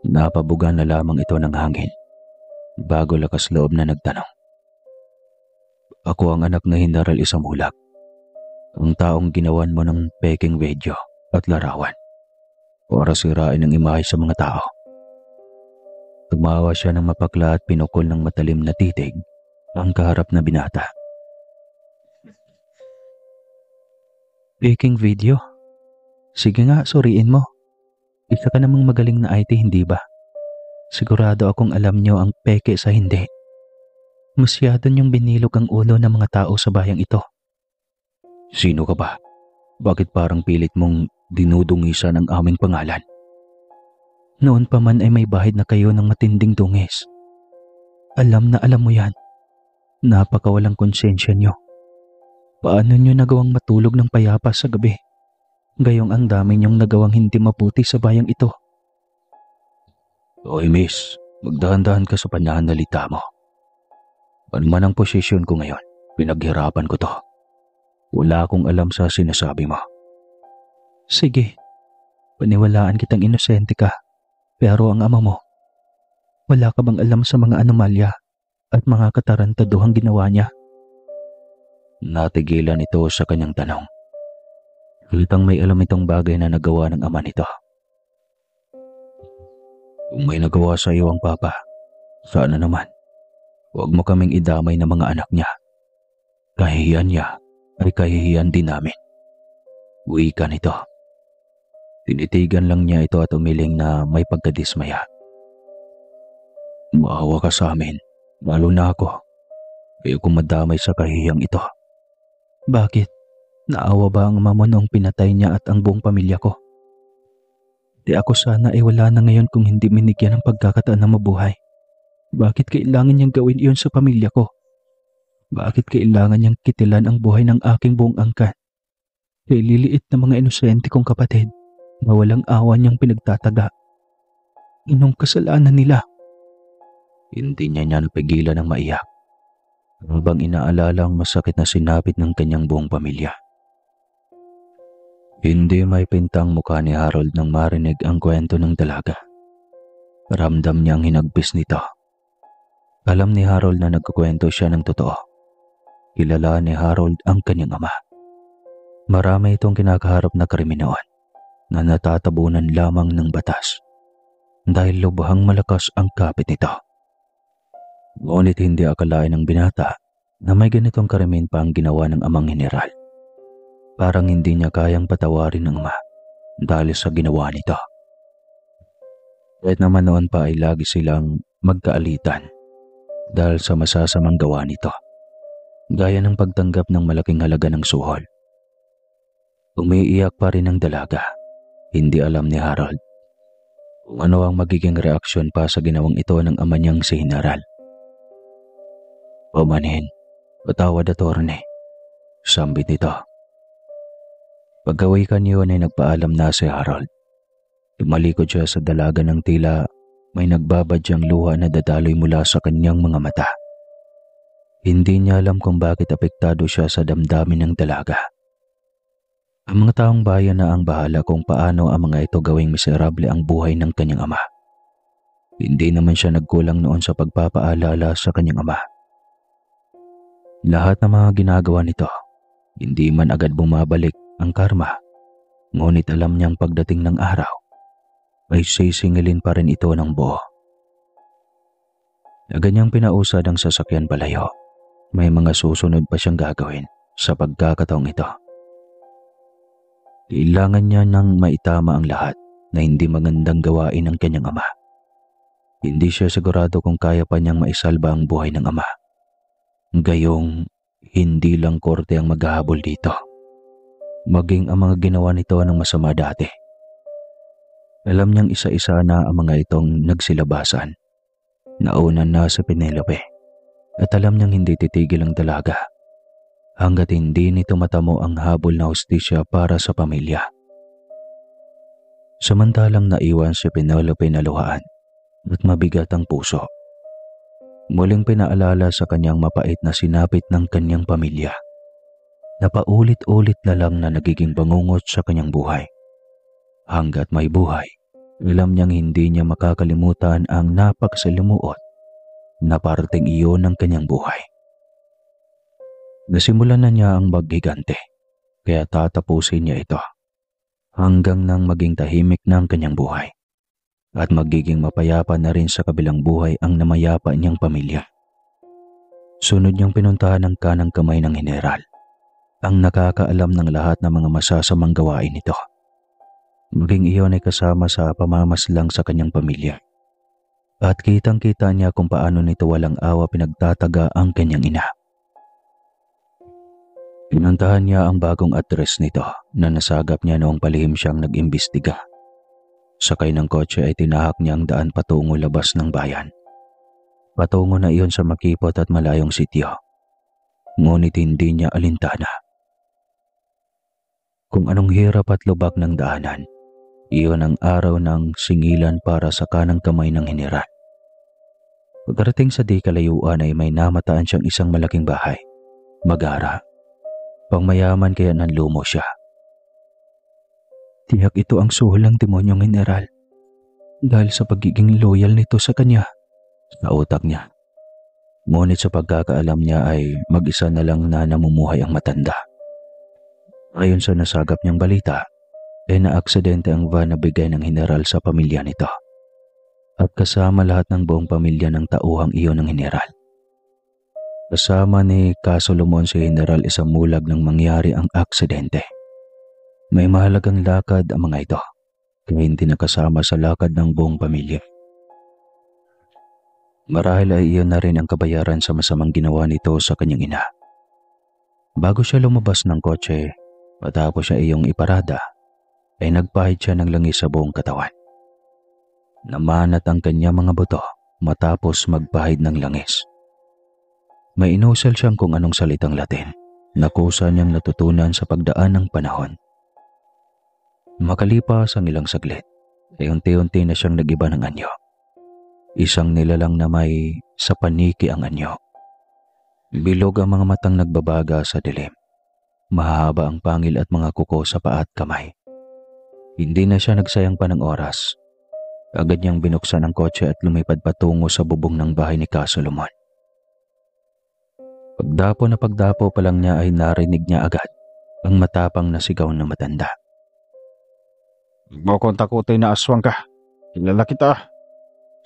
Napabugan na lamang ito ng hangin bago lakas loob na nagtanong. Ako ang anak na Heneral Isamulag. Ang taong ginawan mo ng peking video at larawan para sirain ang imahe sa mga tao. Tumawa siya ng mapakla at pinukol ng matalim na titig ang kaharap na binata. Baking video? Sige nga, suriin mo. Isa ka namang magaling na IT, hindi ba? Sigurado akong alam nyo ang peke sa hindi. Masyado niyong binilog ang ulo ng mga tao sa bayang ito. Sino ka ba? Bakit parang pilit mong dinudungisan ang aming pangalan? Noon pa man ay may bahid na kayo ng matinding dungis. Alam na alam mo yan. Napakawalang konsensya nyo. Paano nyo nagawang matulog ng payapa sa gabi? Gayong ang dami niyong nagawang hindi mabuti sa bayang ito. Oy miss, magdahan-dahan ka sa pananalita mo. Ano man ang posisyon ko ngayon, pinaghirapan ko to. Wala akong alam sa sinasabi mo. Sige, paniwalaan kitang inosente ka. Pero ang ama mo, wala ka bang alam sa mga anomalya at mga katarantaduhang ginawa niya? Natigilan ito sa kanyang tanong. Kitang may alam itong bagay na nagawa ng ama nito. Kung may nagawa sa iyo ang papa, sana naman, huwag mo kaming idamay ng mga anak niya. Kahihiyan niya ay kahihiyan din namin. Wika nito. Tinitigan lang niya ito at umiling na may pagkadismaya. Maawa ka sa amin, lalo na ako. Ayokong madamay sa kahihiyang ito. Bakit? Naawa ba ang ama mo noong pinatay niya at ang buong pamilya ko? Di ako sana ay wala na ngayon kung hindi minigyan ng pagkakataon na mabuhay. Bakit kailangan niyang gawin iyon sa pamilya ko? Bakit kailangan niyang kitilan ang buhay ng aking buong angkan? Kay liliit na mga inosente kong kapatid na walang awa niyang pinagtataga. Inong kasalanan nila? Hindi niya napigilan ng maiyak. Habang inaalala ang masakit na sinapit ng kanyang buong pamilya. Hindi may pintang mukha ni Harold nang marinig ang kwento ng dalaga. Ramdam niyang hinagpis nito. Alam ni Harold na nagkukwento siya ng totoo. Kilala ni Harold ang kanyang ama. Marami itong kinakaharap na krimen noon na natatabunan lamang ng batas dahil lubhang malakas ang kapit nito. Ngunit hindi akalain ng binata na may ganitong krimen pa ang ginawa ng amang general. Parang hindi niya kayang patawarin ng ama dahil sa ginawa nito. Kahit naman noon pa ay lagi silang magkaalitan dahil sa masasamang gawa nito, gaya ng pagtanggap ng malaking halaga ng suhol. Umiiyak pa rin ang dalaga. Hindi alam ni Harold kung ano ang magiging reaksyon pa sa ginawang ito ng ama niyang si General. Pamanhin, patawad attorney, sambit nito. Pagkawikan niyon ay nagpaalam na si Harold. Tumalikod siya sa dalaga ng tila may nagbabadyang luha na dadaloy mula sa kanyang mga mata. Hindi niya alam kung bakit apektado siya sa damdamin ng dalaga. Ang mga taong bayan na ang bahala kung paano ang mga ito gawing miserable ang buhay ng kanyang ama. Hindi naman siya nagkulang noon sa pagpapaalala sa kanyang ama. Lahat ng mga ginagawa nito, hindi man agad bumabalik ang karma, ngunit alam niyang pagdating ng araw, ay sisingilin pa rin ito ng buo. Agad niyang pinausad ang sasakyan palayo. May mga susunod pa siyang gagawin sa pagkakataong ito. Kailangan niya nang maitama ang lahat na hindi magandang gawain ng kanyang ama. Hindi siya sigurado kung kaya pa niyang maisalba ang buhay ng ama. Gayong hindi lang korte ang maghahabol dito, maging ang mga ginawa nito ng masama dati. Alam niyang isa-isa na ang mga itong nagsilabasan. Naunan na sa Penelope at alam niyang hindi titigil ang dalaga hanggat hindi nito matamo ang habol na hustisya para sa pamilya. Samantalang naiwan si Penelope na luhaan at mabigat ang puso. Muling pinaalala sa kanyang mapait na sinapit ng kanyang pamilya na paulit-ulit na lang na nagiging bangungot sa kanyang buhay. Hanggat may buhay, alam niyang hindi niya makakalimutan ang napakasalimuot na parting iyon ng kanyang buhay. Nasimulan na niya ang maghigante, kaya tatapusin niya ito hanggang nang maging tahimik na ang kanyang buhay at magiging mapayapa na rin sa kabilang buhay ang namayapa niyang pamilya. Sunod niyang pinuntahan ang kanang kamay ng general ang nakakaalam ng lahat ng mga masasamang gawain nito. Maging iyon ay kasama sa pamamaslang sa kanyang pamilya. At kitang-kita niya kung paano nito walang awa pinagtataga ang kanyang ina. Pinuntahan niya ang bagong address nito na nasagap niya noong palihim siyang nag-imbestiga. Sakay ng kotse ay tinahak niya ang daan patungo labas ng bayan. Patungo na iyon sa makipot at malayong sityo. Ngunit hindi niya alintana. Kung anong hirap at lubak ng daanan, iyon ang araw ng singilan para sa kanang kamay ng Heneral. Pagdating sa di kalayuan ay may namataan siyang isang malaking bahay. Magara. Pangmayaman kaya nanlumo siya. Tiyak ito ang suhol ng demonyong Heneral dahil sa pagiging loyal nito sa kanya, sa utak niya. Ngunit sa pagkakaalam niya ay mag-isa na lang na namumuhay ang matanda. Ayon sa nasagap niyang balita, ay naaksidente ang van na bigay ng Heneral sa pamilya nito. At kasama lahat ng buong pamilya ng tauhang iyon ng Heneral. Kasama ni Casolomon si Heneral isang mulag nang mangyari ang aksidente. May mahalagang lakad ang mga ito, kaya hindi nakasama sa lakad ng buong pamilya. Marahil ay iyon na rin ang kabayaran sa masamang ginawa nito sa kanyang ina. Bago siya lumabas ng kotse, matapos siya iyong iparada, ay nagpahid siya ng langis sa buong katawan. Namanat ang kanyang mga buto matapos magpahid ng langis. May inusal siyang kung anong salitang Latin na kusa niyang natutunan sa pagdaan ng panahon. Makalipas ang ilang saglit, ay unti-unti na siyang nagiba ng anyo. Isang nilalang na may sa paniki ang anyo. Bilog ang mga matang nagbabaga sa dilim. Mahaba ang pangil at mga kuko sa paa at kamay. Hindi na siya nagsayang pa ng oras. Agad niyang binuksan ang kotse at lumipad patungo sa bubong ng bahay ni Casolomon. Pagdapo pa lang niya ay narinig niya agad ang matapang na sigaw ng matanda. "Huwag mo akong takutin na aswang ka. Kilala kita."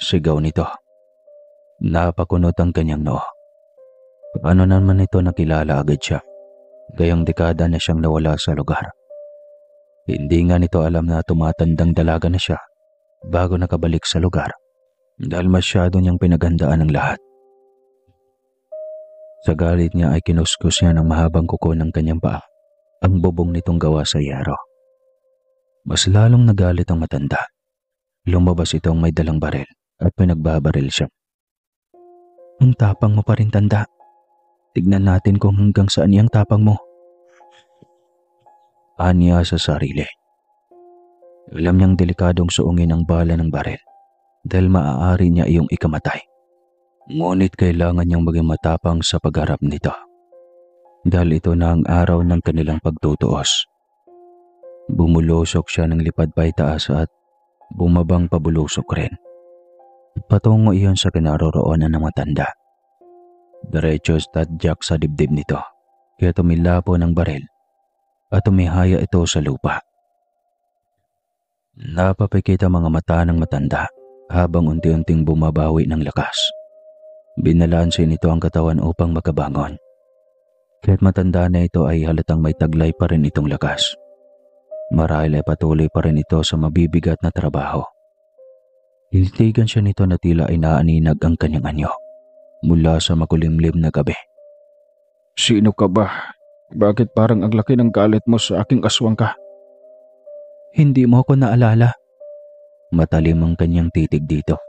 Sigaw nito. Napakunot ang kanyang noo. Paano naman ito nakilala agad siya? Gayong dekada na siyang nawala sa lugar. Hindi nga nito alam na tumatandang dalaga na siya bago nakabalik sa lugar dahil masyado niyang pinaghandaan ang lahat. Sa galit niya ay kinuskus niya ng mahabang kuko ng kanyang paa ang bubong nitong gawa sa yero. Mas lalong nagalit ang matanda. Lumabas itong may dalang baril at pinagbabaril siya. "Ang tapang mo pa rin, tanda. Tignan natin kung hanggang saan iyang tapang mo." Anya sa sarili. Alam niyang delikadong suungin ang bala ng baril dahil maaari niya iyong ikamatay. Ngunit kailangan niyang maging matapang sa pagharap nito. Dahil ito na ang araw ng kanilang pagtutuos. Bumulusok siya ng lipad paitaas at bumabang pabulusok rin. Patungo iyon sa kinaroroonan ng matanda. Diretso tadyak sa dibdib nito, kaya tumilapo ng baril at tumihaya ito sa lupa. Napapikit ang mga mata ng matanda habang unti-unting bumabawi ng lakas. Binalanse nito ang katawan upang makabangon. Kahit matanda na ito ay halatang may taglay pa rin itong lakas. Marahil ay patuloy pa rin ito sa mabibigat na trabaho. Hinitigan siya nito na tila ay naaninag ang kanyang anyo mula sa makulimlim na gabi. "Sino ka ba? Bakit parang ang laki ng galit mo sa aking aswang ka?" "Hindi mo ako naalala." Matalim ang kanyang titig dito.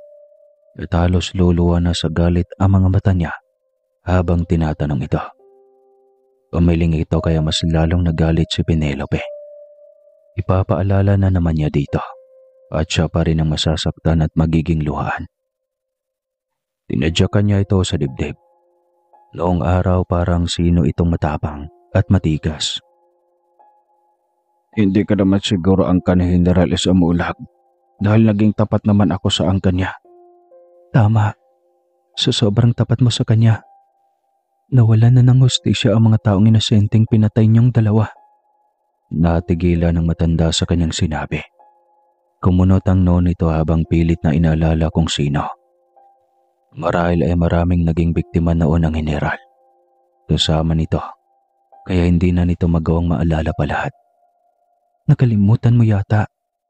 At halos luluwa na sa galit ang mga mata niya habang tinatanong ito. Umiling ito kaya mas lalong nagalit si Penelope. Ipapaalala na naman niya dito at siya pa rin ang masasaktan at magiging luhaan. Tinadyakan niya ito sa dibdib. Noong araw parang sino itong matapang at matigas. "Hindi ka naman siguro angkan ni Heneral Isamulag dahil naging tapat naman ako sa angkan niya." "Tama. Sa sobrang tapat mo sa kanya. Nawalan na ng hustisya ang mga taong inosenteng pinatay niyong dalawa." Natigilan ng matanda sa kanyang sinabi. Kumunot ang noo nito habang pilit na inaalala kung sino. Marahil ay maraming naging biktima noon ng Heneral. Kasama nito kaya hindi na nito magawang maalala pa lahat. Nakalimutan mo yata.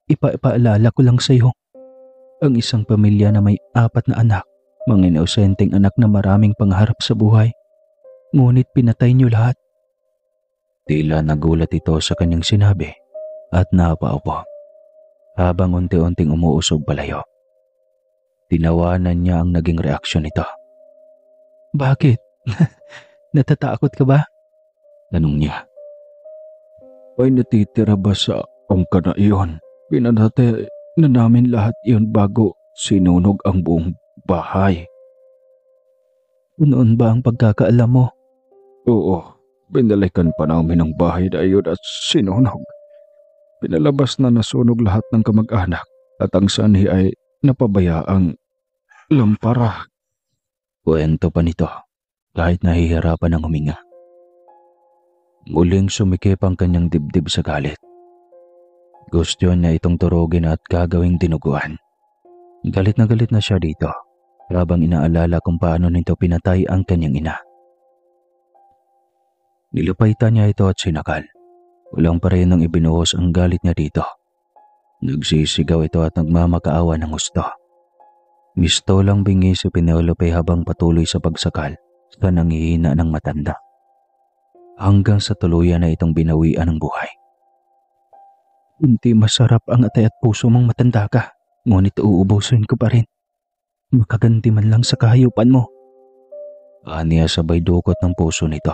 Ipaalala ko lang sa'yo. Ang isang pamilya na may 4 na anak, mga inosenteng anak na maraming pangarap sa buhay. Ngunit pinatay niyo lahat. Tila nagulat ito sa kanyang sinabi at napaupo habang unti-unting umuusog palayo. Tinawanan niya ang naging reaksyon nito. Bakit? Natatakot ka ba? Tanong niya. May natitira ba sa angka na iyon? Pinatay na namin lahat iyon bago sinunog ang buong bahay. Noon ba ang pagkakaalam mo? Oo, binalikan pa namin ang bahay na iyon at sinunog. Pinalabas na nasunog lahat ng kamag-anak at ang sanhi ay napabayaang lampara. Kwento pa nito kahit nahihirapan ng huminga. Muling sumikip ang kanyang dibdib sa galit. Gusto niya itong turugin at gagawing dinuguan. Galit na siya dito habang inaalala kung paano nito pinatay ang kanyang ina. Nilupaitan niya ito at sinakal. Walang parenong ibinuhos ang galit niya dito. Nagsisigaw ito at nagmamakaawa ng gusto. Mistolang bingi si Penelope habang patuloy sa pagsakal sa nangihina ng matanda. Hanggang sa tuluyan na itong binawian ng buhay. Hindi masarap ang atay at puso mong matanda ka, ngunit uubusin ko pa rin. Makaganti man lang sa kahayupan mo. Aniya sabay dukot ng puso nito.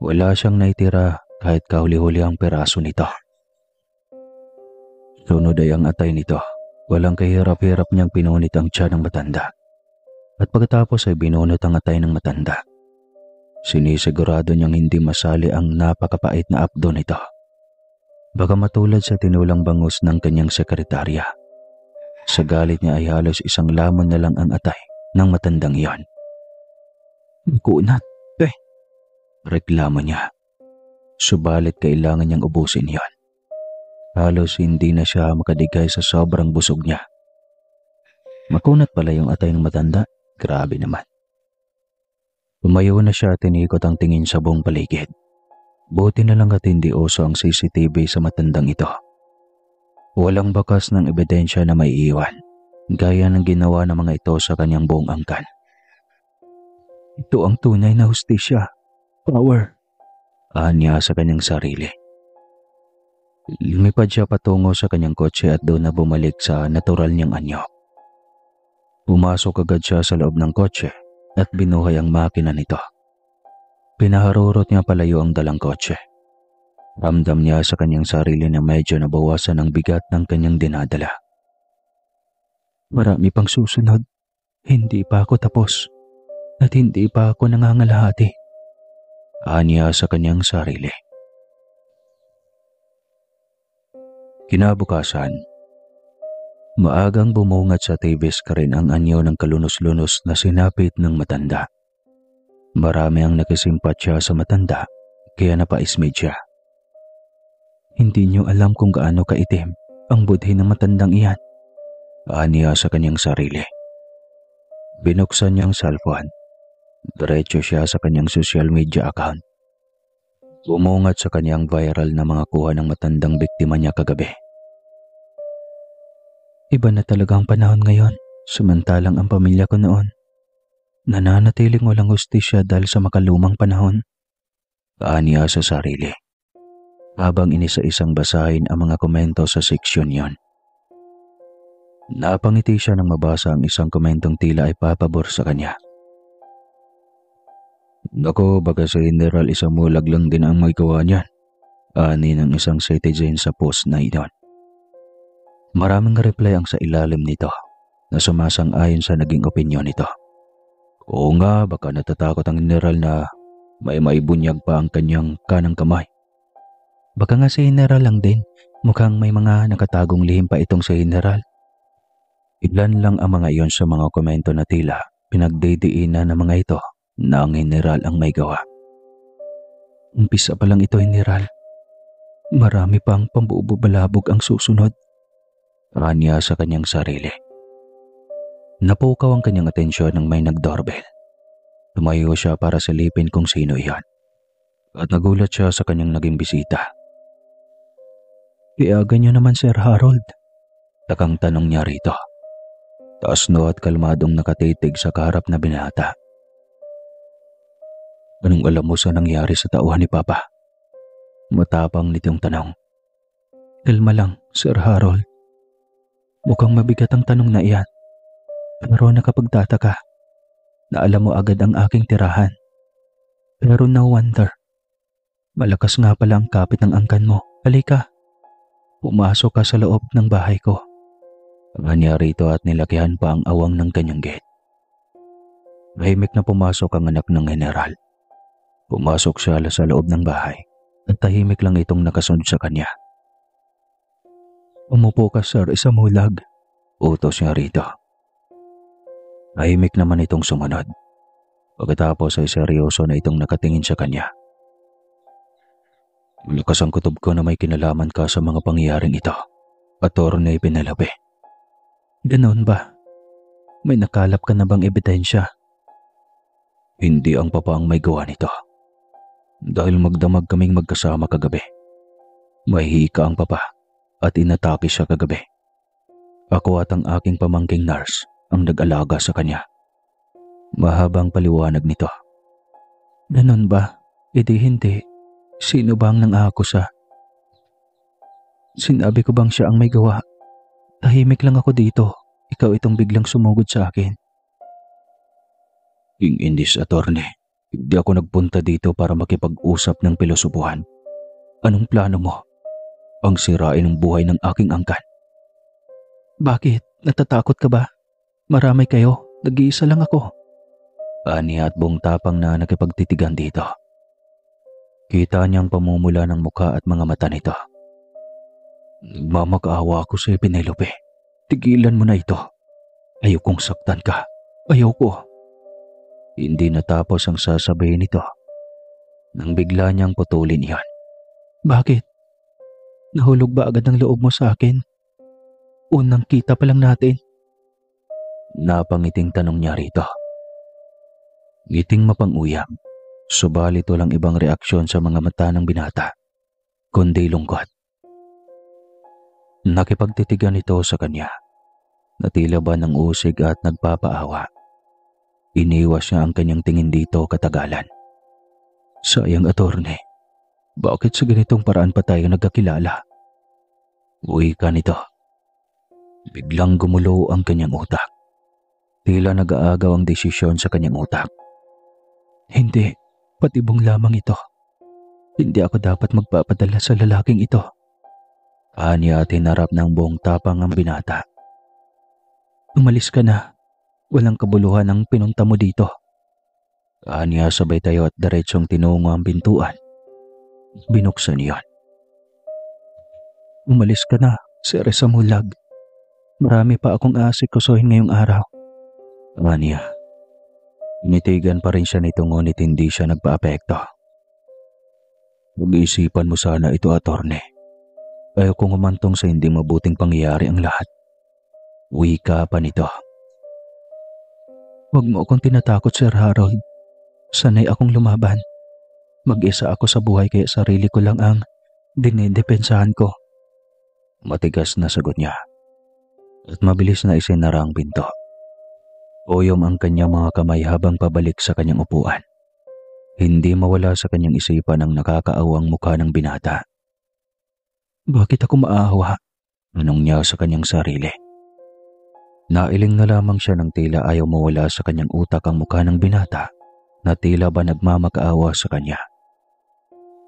Wala siyang naitira kahit kahuli-huli ang peraso nito. Sunod ay ang atay nito. Walang kahirap-hirap niyang pinunit ang tiyan ng matanda. At pagkatapos ay binunot ang atay ng matanda. Sinisigurado niyang hindi masali ang napakapait na apdo nito. Baka matulad sa tinulang bangus ng kanyang sekretarya. Sa galit niya ay halos isang lamon na lang ang atay ng matandang iyon. Kunat, reklamo niya. Subalit kailangan niyang ubusin iyon. Halos hindi na siya makadigay sa sobrang busog niya. Makunat pala yung atay ng matanda, grabe naman. Tumayo na siya at tinikot ang tingin sa buong paligid. Buti na lang at hindi uso ang CCTV sa matandang ito. Walang bakas ng ebidensya na may iwan, gaya ng ginawa ng mga ito sa kanyang buong angkan. Ito ang tunay na hustisya. Power. Anya sa kanyang sarili. Lumipad siya patungo sa kanyang kotse at doon na bumalik sa natural niyang anyo. Pumasok agad siya sa loob ng kotse at binuhay ang makina nito. Pinaharurot niya palayo ang dalang kotse. Ramdam niya sa kanyang sarili na medyo nabawasan ang bigat ng kanyang dinadala. Marami pang susunod. Hindi pa ako tapos. At hindi pa ako nangangalahati. Anya sa kanyang sarili. Kinabukasan, maagang bumungat sa TV screen ang anyo ng kalunos-lunos na sinapit ng matanda. Marami ang nakisimpatya sa matanda, kaya napaismid siya. Hindi niyo alam kung gaano kaitim ang budhi ng matandang iyan. Aniya sa kanyang sarili. Binuksan niya ang cellphone. Diretso siya sa kanyang social media account. Bumungat sa kanyang viral na mga kuha ng matandang biktima niya kagabi. Iba na talaga ang panahon ngayon, samantalang ang pamilya ko noon nananatiling walang hustisya dahil sa makalumang panahon. Aniya sa sarili. Habang inisa-isang basahin ang mga komento sa seksyon yon. Napangiti siya nang mabasa ang isang komentong tila ay papabor sa kanya. Nako, baka sa general isang mulag lang din ang may gawa niyan. Ani ng isang citizen sa post na iyon. Maraming reply ang sa ilalim nito na sumasang-ayon sa naging opinyon nito. Oo nga, baka natatakot ang general na may maibunyag pa ang kanyang kanang kamay. Baka nga si general lang din, mukhang may mga nakatagong lihim pa itong si general. Ilan lang ang mga iyon sa mga komento na tila pinagdidiinan ng mga ito na ang general ang may gawa. Umpisa pa lang ito, general. Marami pang pambububalabog ang susunod. Aniya sa kanyang sarili. Napukaw ang kanyang atensyon nang may nag-doorbell. Tumayo siya para silipin kung sino iyan. at nagulat siya sa kanyang naging bisita. Kaya ganyan naman Sir Harold? Takang tanong niya rito. Taas no at kalmadong nakatitig sa kaharap na binata. Anong alam mo sa nangyari sa tauhan ni Papa? Matapang nitong tanong. Kalma lang, Sir Harold. Mukhang mabigat ang tanong na iyan. Pero nakapagtataka na alam mo agad ang aking tirahan. Pero no wonder. Malakas nga pala ang kapit ng angkan mo. Halika. Pumasok ka sa loob ng bahay ko. Kanya rito at nilakihan pa ang awang ng kanyang gate. Tahimik na pumasok ang anak ng general. Pumasok siya sa loob ng bahay at tahimik lang itong nakasunod sa kanya. Umupo ka sir, isamulag. Utos niya rito. Tahimik naman itong sumunod. Pagkatapos ay seryoso na itong nakatingin sa kanya. Malakas ang kutob ko na may kinalaman ka sa mga pangyayaring ito, Attorney Penelope. Ganoon ba? May nakalap ka na bang ebidensya? Hindi ang papa ang may gawa nito. Dahil magdamag kaming magkasama kagabi. May hika ang papa at inatake siya kagabi. Ako at ang aking pamangking nurse ang nag-alaga sa kanya. Mahabang paliwanag nito. Ganon ba? Hindi hindi. Sino ba ang nang-aakusa? Sinabi ko bang siya ang may gawa? Tahimik lang ako dito. Ikaw itong biglang sumugod sa akin. King Indis Attorney, hindi ako nagpunta dito para makipag-usap ng pilosopuhan. Anong plano mo? Ang sirain ng buhay ng aking angkan. Bakit? Natatakot ka ba? Marami kayo. Nag-iisa lang ako. Ani at buong tapang na nakipagtitigan dito. Kita niyang pamumula ng mukha at mga mata nito. Nagmamakaawa ako sa Penelope. Tigilan mo na ito. Ayokong saktan ka. Ayoko. Hindi natapos ang sasabihin nito nang bigla niyang putulin iyon. Bakit? Nahulog ba agad ang loob mo sa akin? Unang kita pa lang natin. Napangiting tanong niya rito. Ngiting mapang-uyam. Subalit walang ibang reaksyon sa mga mata ng binata, kundi lungkot. Nakipagtitigan ito sa kanya, na tila ba ng usig at nagpapaawa. Iniwas niya ang kanyang tingin dito katagalan. Sayang attorney, bakit sa ganitong paraan pa tayo nagkakilala? Uwi ka nito. Biglang gumulo ang kanyang utak. Tila nag-aagaw ang desisyon sa kanyang utak. Hindi. Patibong lamang ito. Hindi ako dapat magpapadala sa lalaking ito. Anya at hinarap ng buong tapang ang binata. Umalis ka na. Walang kabuluhan ang pinunta mo dito. Anya sabay tayo at diretsong tinungo ang pintuan. Binuksan iyon. Umalis ka na, Sir Samulag. Marami pa akong aasikusuhin ngayong araw. Anya. Initigan pa rin siya nito ngunit hindi siya nagpa-apekto. Mag-iisipan mo sana ito, attorney. Ayaw kong humantong sa hindi mabuting pangyayari ang lahat. Uwi ka pa nito. Huwag mo akong tinatakot, Sir Harold. Sanay akong lumaban. Mag-isa ako sa buhay kaya sarili ko lang ang dinidepensahan ko. Matigas na sagot niya. At mabilis na isinara ang pinto. Oyom ang kanyang mga kamay habang pabalik sa kanyang upuan. Hindi mawala sa kanyang isipan ang nakakaawang mukha ng binata. Bakit ako maawa? Anong niya sa kanyang sarili. Nailing na lamang siya ng tila ayaw mawala sa kanyang utak ang mukha ng binata na tila ba nagmamakaawa sa kanya.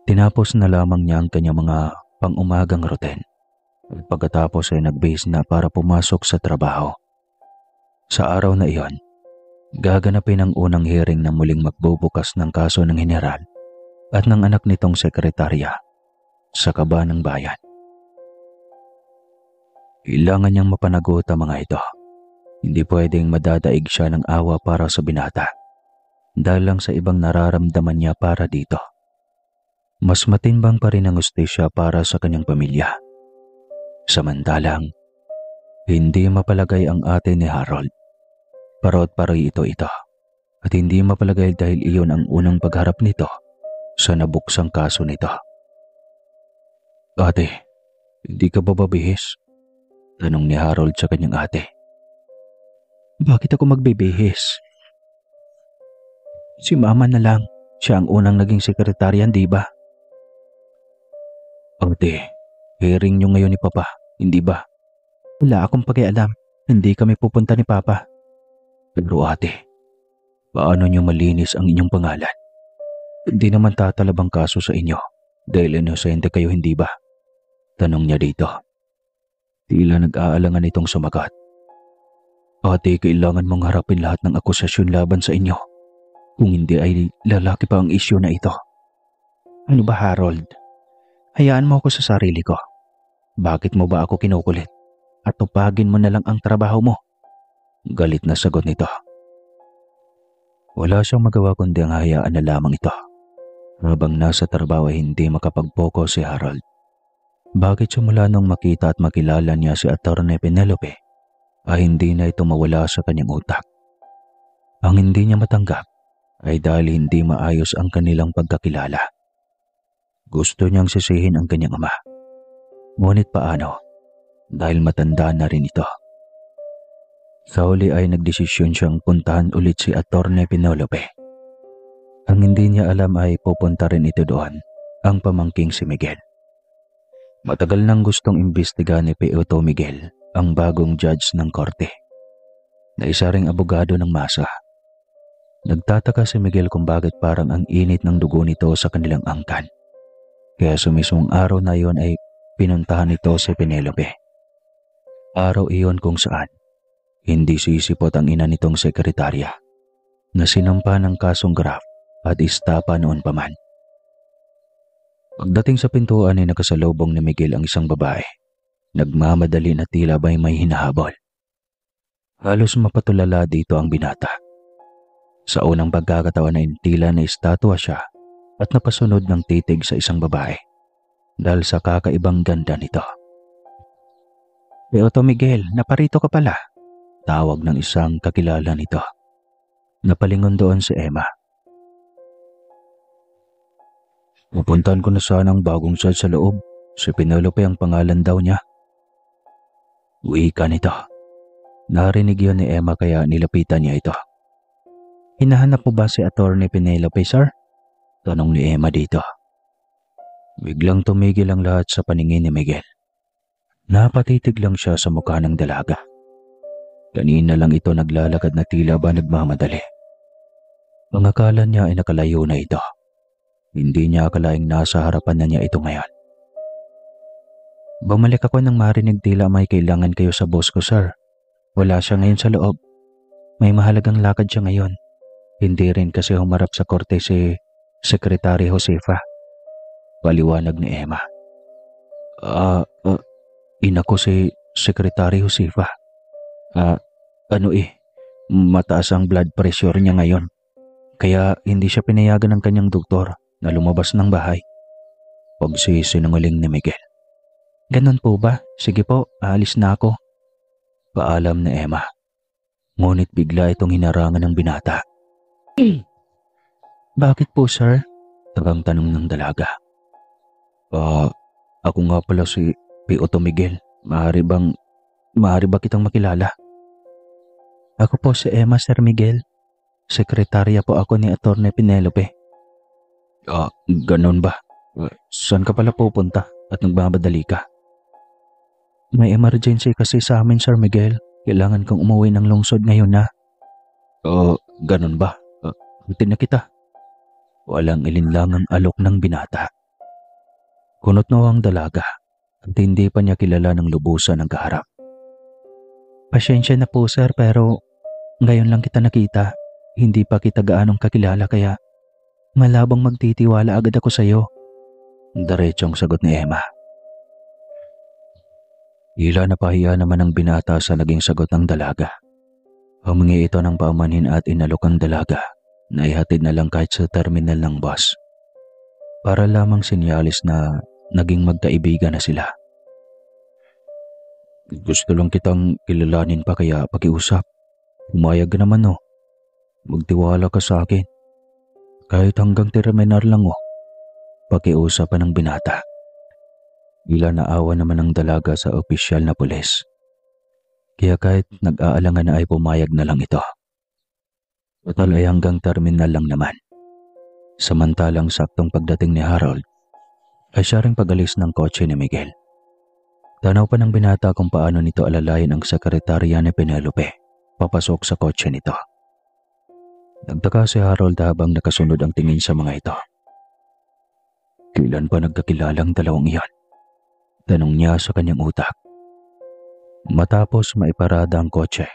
Tinapos na lamang niya ang kanyang mga pang-umagang routine. At pagkatapos ay nagbihis na para pumasok sa trabaho. Sa araw na iyon, gaganapin ang unang hearing na muling magbubukas ng kaso ng general at ng anak nitong sekretarya sa Kaba ng Bayan. Kailangan niyang mapanagot ang mga ito. Hindi pwedeng madadaig siya ng awa para sa binata dahil lang sa ibang nararamdaman niya para dito. Mas matimbang pa rin ang hustisya para sa kanyang pamilya. Samantalang, hindi mapalagay ang ate ni Harold. Parot-paroy ito at hindi mapalagay dahil iyon ang unang pagharap nito sa nabuksang kaso nito. Ate, hindi ka ba babihis? Tanong ni Harold sa kanyang ate. Bakit ako magbibihis? Si mama na lang. Siya ang unang naging sekretaryan, di ba? Ate, hearing niyo ngayon ni Papa, hindi ba? Wala akong pakialam. Hindi kami pupunta ni Papa. Pero ate, paano niyo malinis ang inyong pangalan? Hindi naman tatalabang kaso sa inyo dahil inosente kayo, hindi ba? Tanong niya dito. Tila nag-aalangan itong sumagot. Ate, kailangan mong harapin lahat ng akusasyon laban sa inyo. Kung hindi ay lalaki pa ang isyu na ito. Ano ba, Harold? Hayaan mo ako sa sarili ko. Bakit mo ba ako kinukulit? At tupagin mo na lang ang trabaho mo. Galit na sagot nito. Wala siyang magawa kundi ang hayaan na lamang ito. Habang nasa trabaho ay hindi makapag-focus si Harold. Bakit simula nung makita at makilala niya si Atty. Penelope ay hindi na ito mawala sa kanyang utak. Ang hindi niya matanggap ay dahil hindi maayos ang kanilang pagkakilala. Gusto niyang sisihin ang kanyang ama. Ngunit paano? Dahil matanda na rin ito. Sa huli ay nagdesisyon siyang puntahan ulit si Atty. Penelope. Ang hindi niya alam ay pupunta rin ito doon, ang pamangking si Miguel. Matagal nang gustong imbestiga ni P.O. Miguel ang bagong judge ng korte, na isa ring abogado ng masa. Nagtataka si Miguel kung bakit parang ang init ng dugo nito sa kanilang angkan. Kaya sa mismong araw na iyon ay pinuntahan nito si Penelope. Araw iyon kung saan hindi sisipot ang ina nitong sekretarya na sinampa ng kasong graft at istapa noon pa man. Pagdating sa pintuan ay nakasalubong ni Miguel ang isang babae. Nagmamadali na tila ba'y may hinahabol. Halos mapatulala dito ang binata. Sa unang pagkakataon ay tila na estatwa siya at napasunod ng titig sa isang babae dahil sa kakaibang ganda nito. P.O. Miguel, naparito ka pala. Tawag ng isang kakilala nito. Napalingon doon si Emma. Pupuntahan ko na sana ang bagong judge sa loob. Si Penelope ang pangalan daw niya. Wika nito. Narinig yun ni Emma kaya nilapitan niya ito. Hinahanap mo ba si Atty. Penelope, sir? Tanong ni Emma dito. Biglang tumigil ang lahat sa paningin ni Miguel. Napatitig lang siya sa mukha ng dalaga. Kanina lang ito naglalakad na tila ba nagmamadali. Ang akala niya ay nakalayo na ito. Hindi niya akalaing nasa harapan na niya ito ngayon. Bumalik ako nang marinig tila may kailangan kayo sa boss ko, sir. Wala siya ngayon sa loob. May mahalagang lakad siya ngayon. Hindi rin kasi humarap sa korte si Secretary Josefa. Paliwanag ni Emma. Ina ko si Secretary Josefa. Mataas ang blood pressure niya ngayon. Kaya hindi siya pinayagan ng kanyang doktor na lumabas ng bahay. Pagsisinungaling ni Miguel. Ganon po ba? Sige po, aalis na ako. Paalam ni Emma. Ngunit bigla itong hinarangan ng binata. Bakit po, sir? Tagang tanong ng dalaga. Ako nga pala si P.O. Miguel. Maaari ba kitang makilala? Ako po si Emma, Sir Miguel. Sekretarya po ako ni Atty. Penelope. Ganon ba? Saan ka pala pupunta at nagmamadali ka? May emergency kasi sa amin, Sir Miguel. Kailangan kong umuwi ng lungsod ngayon na. Ganon ba? Butin na kita. Walang ilinlangang alok ng binata. Kunot na ang dalaga at hindi pa niya kilala ng lubusan ng kaharap. Pasensya na po, sir, pero ngayon lang kita nakita. Hindi pa kita gaanong kakilala kaya malabang magtitiwala agad ako sa iyo. Diretsong sagot ni Emma. Hila na pahiya naman ang binata sa naging sagot ng dalaga. Humingi ito ng paumanhin at inalok ang dalaga na ihatid na lang kahit sa terminal ng bus. Para lamang sinyalis na naging magkaibigan na sila. Gusto lang kitang kilalanin pa kaya pakiusap. Umayag ka naman Magtiwala ka sa akin. Kahit hanggang terminal lang pakiusapan ng binata. Ila naawa naman ang dalaga sa opisyal na pulis. Kaya kahit nag-aalangan na ay pumayag na lang ito. Total ay hanggang terminal lang naman. Samantalang saktong pagdating ni Harold, ay siya ring pag-alis ng kotse ni Miguel. Tanaw pa ng binata kung paano nito alalayan ang sekretarya ni Penelope papasok sa kotse nito. Nagtaka si Harold habang nakasunod ang tingin sa mga ito. Kailan pa nagkakilalang dalawang iyon? Tanong niya sa kanyang utak. Matapos maiparada ang kotse,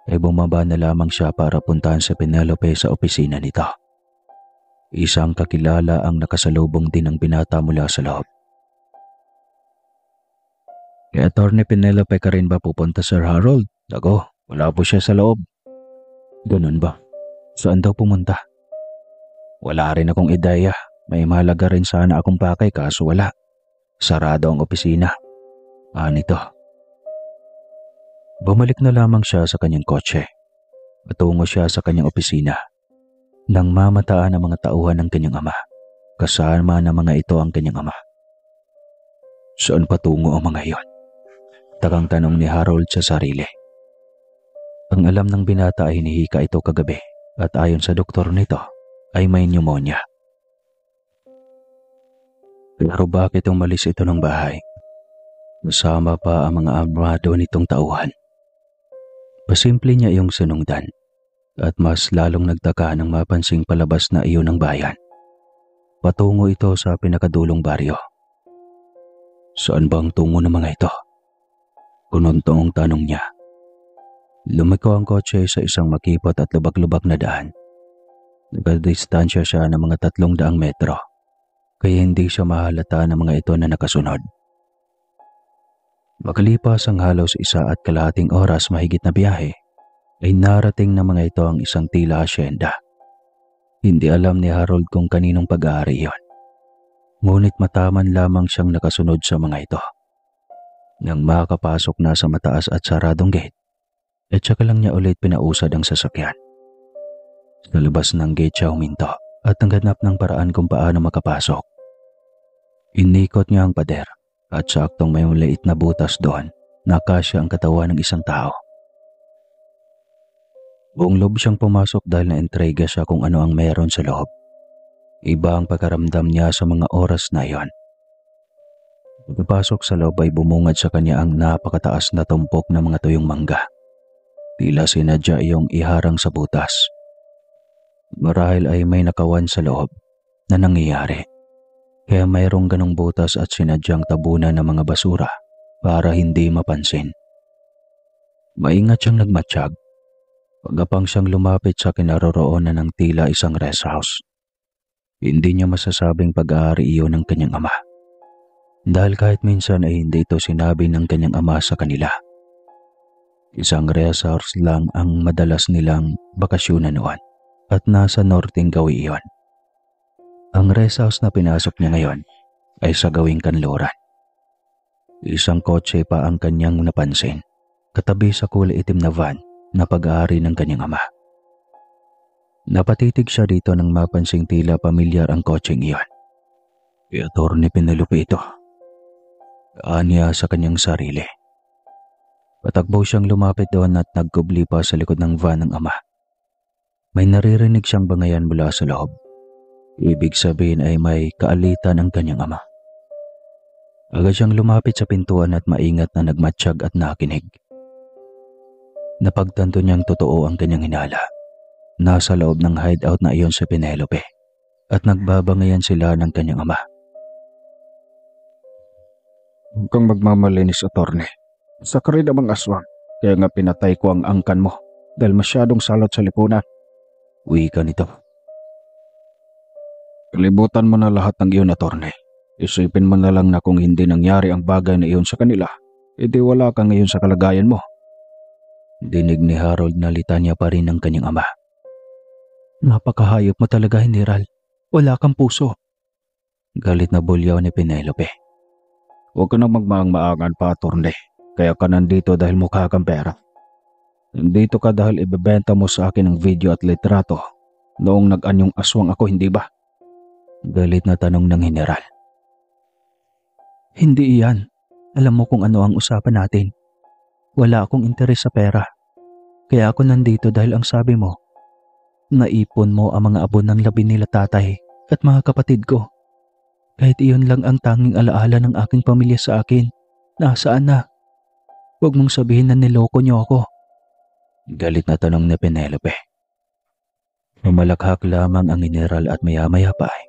ay bumaba na lamang siya para puntahan si Penelope sa opisina nito. Isang kakilala ang nakasalubong din ng binata mula sa loob. Kay Atty. Penelope ka rin ba pupunta, Sir Harold? Ako, wala po siya sa loob. Ganun ba? Saan daw pumunta? Wala rin akong ideya. May mahalaga rin sana akong pakay kaso wala. Sarado ang opisina. Nito. Bumalik na lamang siya sa kanyang kotse. Patungo siya sa kanyang opisina. Nang mamataan ang mga tauhan ng kanyang ama. Kasama ng mga ito ang kanyang ama. Saan patungo ang mga iyon? Takang tanong ni Harold sa sarili. Ang alam ng binata ay hinihika ito kagabi at ayon sa doktor nito ay may pneumonia. Pero bakit umalis ito ng bahay? Kasama pa ang mga amrado nitong tauhan. Pasimple niya iyong sinungdan at mas lalong nagtaka nang mapansing palabas na iyon ng bayan. Patungo ito sa pinakadulong baryo. Saan bang tungo ng mga ito? Kunontong tanong niya. Lumiko ang kotse sa isang makipot at lubak-lubak na daan. Nagadistansya siya ng mga 300 metro, kaya hindi siya mahalata ng mga ito na nakasunod. Makalipas ang halos 1.5 oras mahigit na biyahe, ay narating ng mga ito ang isang tila asyenda. Hindi alam ni Harold kung kaninong pag-aari iyon. Ngunit mataman lamang siyang nakasunod sa mga ito. Nang makapasok na sa mataas at saradong gate, at saka lang niya ulit pinausad ang sasakyan. Sa labas ng gate siya huminto at naghanap ng paraan kung paano makapasok. Inikot niya ang pader at saktong may maliit na butas doon na kasya ang katawan ng isang tao. Buong loob siyang pumasok dahil na-entrega siya kung ano ang meron sa loob. Iba ang pagkaramdam niya sa mga oras na iyon. Pagpasok sa loob ay bumungad sa kanya ang napakataas na tumpok ng mga tuyong mangga. Tila sinadya iyong iharang sa butas. Marahil ay may nakawan sa loob na nangyayari. Kaya mayroong ganong butas at sinadyang tabunan ng mga basura para hindi mapansin. Maingat siyang nagmatsyag. Pagapang siyang lumapit sa kinaroroonan ng tila isang rest house. Hindi niya masasabing pag-aari iyon ng kanyang ama. Dahil kahit minsan ay hindi ito sinabi ng kanyang ama sa kanila. Isang rest house lang ang madalas nilang bakasyonan noon at nasa norteng gawi iyon. Ang rest house na pinasok niya ngayon ay sa gawing kanluran. Isang kotse pa ang kanyang napansin, katabi sa kulay itim na van na pag-aari ng kanyang ama. Napatitig siya dito nang mapansing tila pamilyar ang kotseng iyon. Atty. Penelope ito. Anya sa kanyang sarili. Patakbo siyang lumapit doon at nagkubli pa sa likod ng van ng ama. May naririnig siyang bangayan mula sa loob. Ibig sabihin ay may kaalitan ang kanyang ama. Agad siyang lumapit sa pintuan at maingat na nagmatsyag at nakinig. Napagtanto niyang totoo ang kanyang hinala. Nasa loob ng hideout na iyon si Penelope at nagbabangayan sila ng kanyang ama. Huwag kang magmamalinis, attorney. Sakri namang aswang, kaya nga pinatay ko ang angkan mo dahil masyadong salot sa lipunan. Uwi ka nito. Kalibutan mo na lahat ng iyon, attorney. Isipin mo na lang na kung hindi nangyari ang bagay na iyon sa kanila, edi wala ka ngayon sa kalagayan mo. Dinig ni Harold na litanya pa rin ng kanyang ama. Napakahayop mo talaga, General. Wala kang puso. Galit na bulyaw ni Penelope. Huwag ka nang magmaang-maangan pa, attorney. Kaya ka nandito dahil mukha kang pera. Nandito ka dahil ibebenta mo sa akin ang video at litrato noong nag-anyong aswang ako, hindi ba? Galit na tanong ng Heneral. Hindi iyan. Alam mo kung ano ang usapan natin. Wala akong interes sa pera. Kaya ako nandito dahil ang sabi mo, naipon mo ang mga abon ng labi nila tatay at mga kapatid ko. Kahit iyon lang ang tanging alaala ng aking pamilya sa akin. Nasaan na? Huwag mong sabihin na niloko niyo ako. Galit na tanong ni Penelope. Humalakhak lamang ang Heneral at maya-maya pa ay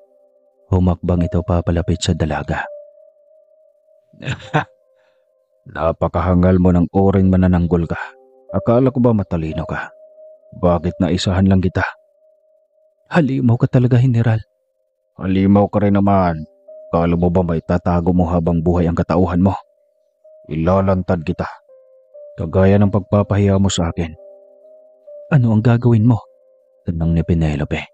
humakbang ito papalapit sa dalaga. Napakahangal mo ng oring manananggol ka. Akala ko ba matalino ka? Bakit naisahan lang kita? Halimaw ka talaga, Heneral. Halimaw ka rin naman. Akala mo ba maitatago mo habang buhay ang katauhan mo? Ilalantad kita. Kagaya ng pagpapahiya mo sa akin. Ano ang gagawin mo? Tanong ni Penelope.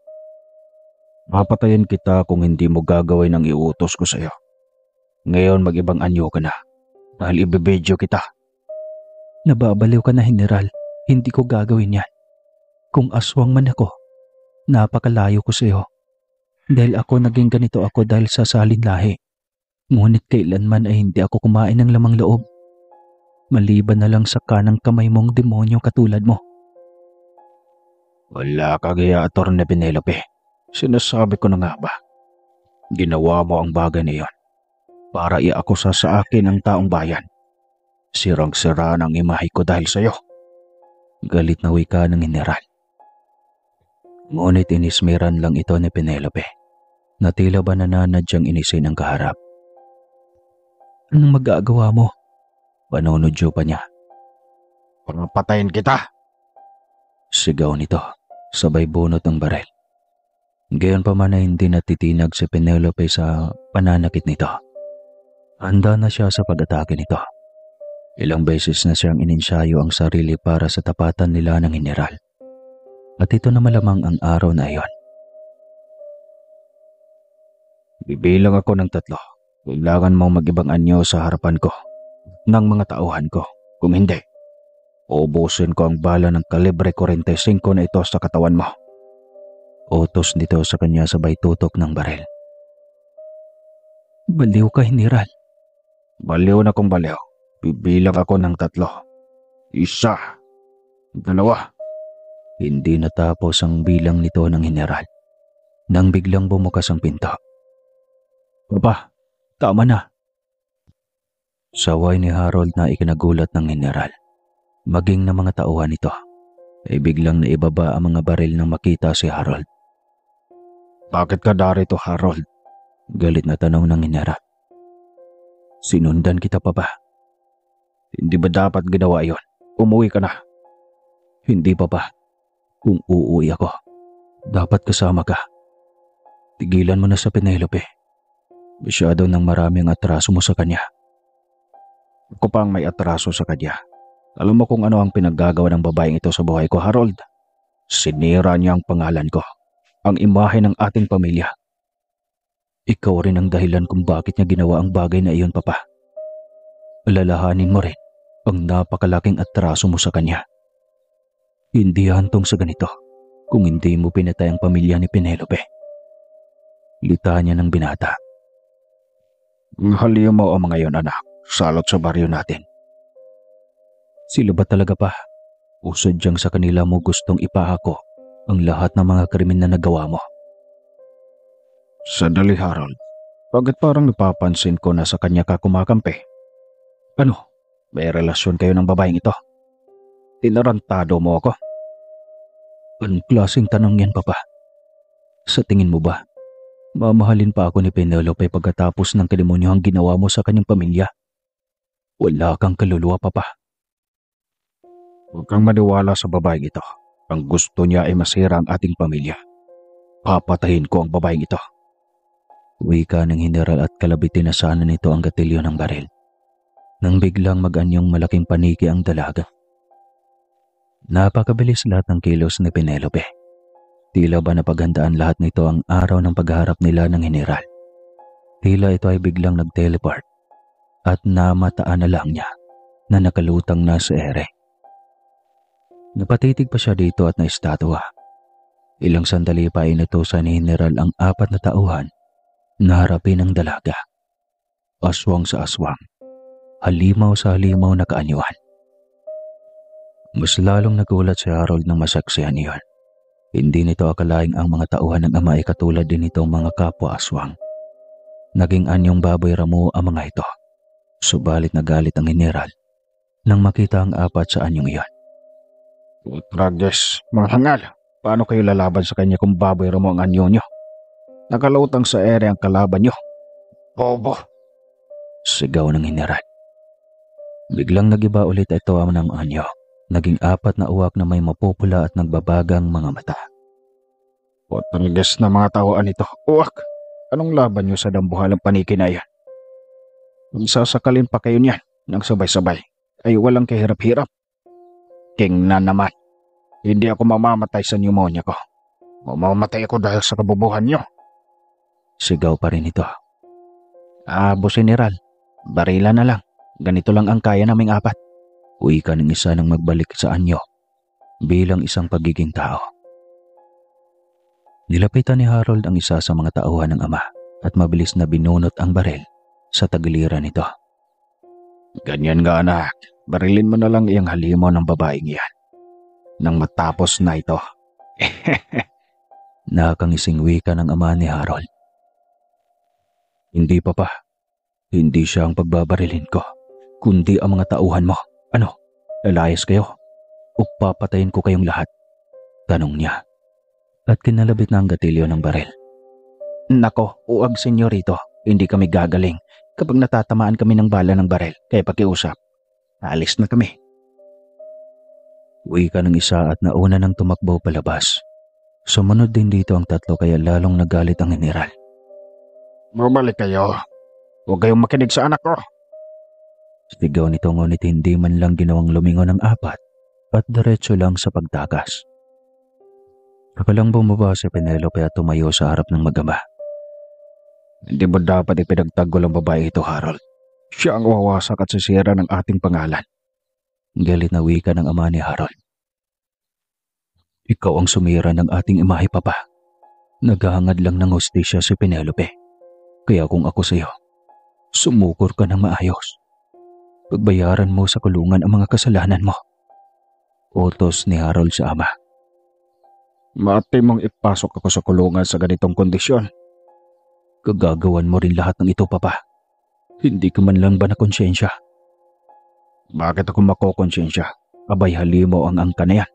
Papatayin kita kung hindi mo gagawin ang iutos ko sa iyo. Ngayon mag-ibang anyo ka na. Dahil ibibidyo kita. Nababaliw ka na, Heneral. Hindi ko gagawin yan. Kung aswang man ako, napakalayo ko sa iyo. Dahil ako naging ganito ako dahil sa salin lahi. Ngunit kailanman ay hindi ako kumain ng lamang loob. Maliban na lang sa kanang kamay mong demonyo katulad mo. Wala ka gaya, Atty. Penelope. Sinasabi ko na nga ba? Ginawa mo ang bagay na iyon para iakusa sa akin ang taong bayan. Sirang-sira ang imahe ko dahil sa iyo. Galit na wika ng Heneral. Ngunit inismiran lang ito ni Penelope na tila ba nananadyang inisin ang kaharap. Anong magagawa mo? Panunodyo pa niya. Papatayin kita! Sigaw nito, sabay bunot ng barel. Gayon pa man ay hindi natitinag si Penelope sa pananakit nito. Handa na siya sa pag-atake nito. Ilang beses na siyang ininsayo ang sarili para sa tapatan nila ng Heneral. At ito na malamang ang araw na iyon. Bibilang ako ng 3. Kailangan mong mag-ibang anyo sa harapan ko ng mga tauhan ko. Kung hindi, ubusin ko ang bala ng kalibre 45 na ito sa katawan mo. Utos nito sa kanya sabay tutok ng baril. Baliw ka, Heneral. Baliw na kung baliw. Bibilang ako ng 3. 1, 2. Hindi natapos ang bilang nito ng Heneral nang biglang bumukas ang pinto. Papa, tama na. Saway ni Harold na ikinagulat ng Heneral. Maging ng mga tauhan nito ay biglang naibaba ang mga baril nang makita si Harold. Bakit ka darito, Harold? Galit na tanong ng Heneral. Sinundan kita, Papa. Hindi ba dapat ginawa iyon? Umuwi ka na. Hindi, Papa. Kung uuwi ako, dapat kasama ka. Tigilan mo na sa Penelope. Masyado nang marami ang atraso mo sa kanya. Ako pa ang may atraso sa kanya. Alam mo kung ano ang pinaggagawa ng babaeng ito sa buhay ko, Harold? Sinira niya ang pangalan ko, ang imahe ng ating pamilya. Ikaw rin ang dahilan kung bakit niya ginawa ang bagay na iyon, Papa. Alalahanin mo rin ang napakalaking atraso mo sa kanya. Hindi hantong sa ganito kung hindi mo pinatay ang pamilya ni Penelope. Litanya ng binata. Haliw mo ang mga iyon, anak. Salot sa baryo natin. Sila ba talaga pa? Usod diyang sa kanila mo gustong ipahako ang lahat ng mga krimen na nagawa mo. Sandali, Harold. Bakit parang napapansin ko na sa kanya ka kumakampi? Ano? May relasyon kayo ng babaeng ito? Tinarantado mo ako? Anong klaseng tanong yan, Papa? Sa tingin mo ba, mamahalin pa ako ni Penelope pagkatapos ng kalimonyohang ginawa mo sa kanyang pamilya? Wala kang kaluluwa, Papa. Huwag kang maniwala sa babaeng ito. Ang gusto niya ay masira ang ating pamilya. Papatayin ko ang babaeng ito. Wika ng Heneral at kalabitin na sana nito ang gatilyo ng baril. Nang biglang mag-anyong malaking paniki ang dalaga. Napakabilis lahat ng kilos ni Penelope. Tila ba napaghandaan lahat nito ang araw ng pagharap nila ng Heneral. Tila ito ay biglang nag-teleport at namataan na lang niya na nakalutang na sa ere. Napatitig pa siya dito at naistatwa. Ilang sandali pa inutusan ni Heneral ang 4 na tauhan Naharapin ng dalaga. Aswang sa aswang. Halimaw sa halimaw na kaanyuan. Mas lalong nagulat si Harold nang masaksihan iyon. Hindi nito akalaing ang mga tauhan ng ama ay katulad din itong mga kapwa aswang. Naging anyong baboy ramo ang mga ito. Subalit nagalit ang general nang makita ang apat sa anyong iyon. Trages, mga hangal, paano kayo lalaban sa kanya kung baboy ramo ang anyo nyo? Nakalautang sa ere ang kalaban nyo. Bobo! Sigaw ng general. Biglang nagiba ulit ito ang ng anyo. Naging apat na uwak na may mapupula at nagbabagang mga mata. Trages na mga tauhan ito. Uwak! Anong laban nyo sa dambuhalang paniki na yan? Kung sasakalin pa kayo niyan ng sabay-sabay, ay walang kahirap-hirap. King na naman. Hindi ako mamamatay sa pneumonia ko. Mamamatay ako dahil sa kabubuhan nyo. Sigaw pa rin ito. Boss General, barila na lang. Ganito lang ang kaya naming apat. Uwi ka ng isa nang magbalik sa anyo bilang isang pagiging tao. Nilapitan ni Harold ang isa sa mga tauhan ng ama at mabilis na binunot ang baril sa tagiliran nito. Ganyan nga anak, barilin mo na lang iyang halimaw ng babaeng yan. Nang matapos na ito. Nakakangising wika ng ama ni Harold. Hindi pa. Hindi siya ang pagbabarilin ko, kundi ang mga tauhan mo. Ano, lalayas kayo? O papatayin ko kayong lahat? Tanong niya. At kinalabit na ang gatilyo ng baril. Nako, uag senyorito, hindi kami gagaling kapag natatamaan kami ng bala ng baril, kaya pakiusap. Alis na kami. Uwi ka ng isa at nauna nang tumakbo palabas. Sumunod din dito ang tatlo kaya lalong nagalit ang general. Bumalik kayo. Huwag kayong makinig sa anak ko. Sigaw nito ngunit hindi man lang ginawang lumingon ng apat at diretso lang sa pagtakas. Nakalang bumaba si Penelope at tumayo sa harap ng mag-ama. Hindi mo dapat ipinagtanggol ang babae ito, Harold. Siya ang wawasak at sisira ng ating pangalan. Galit na wika ng ama ni Harold. Ikaw ang sumira ng ating imahe, papa. Naghahangad lang ng hustisya si Penelope. Kaya kung ako sa iyo, sumukor ka ng maayos. Pagbayaran mo sa kulungan ang mga kasalanan mo. Utos ni Harold sa ama. Maati mong ipasok ako sa kulungan sa ganitong kondisyon. Kagagawan mo rin lahat ng ito, papa. Hindi ka man lang ba na konsyensya? Bakit ako makokonsensya? Abay halimo ang angka na yan.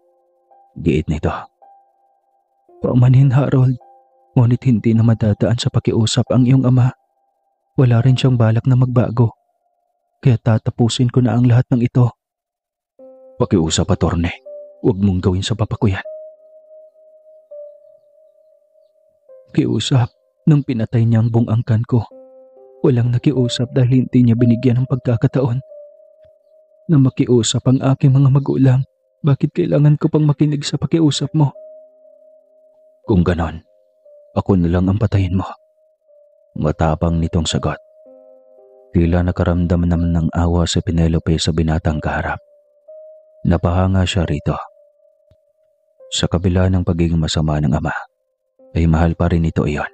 Giit nito. Paumanhin, Harold. Ngunit hindi na madadaan sa pakiusap ang iyong ama. Wala rin siyang balak na magbago. Kaya tatapusin ko na ang lahat ng ito. Pakiusap, attorney. Huwag mong gawin sa papa ko yan. Pakiusap nang pinatay niya ang buong angkan ko. Walang nakiusap dahil hindi niya binigyan ng pagkakataon na makiusap ang aking mga magulang. Bakit kailangan ko pang makinig sa pakiusap mo? Kung ganon, ako na lang ang patayin mo. Matapang nitong sagot. Tila nakaramdam naman ng awa si Penelope sa binatang kaharap. Napahanga siya rito. Sa kabila ng pagiging masama ng ama, ay mahal pa rin ito iyon.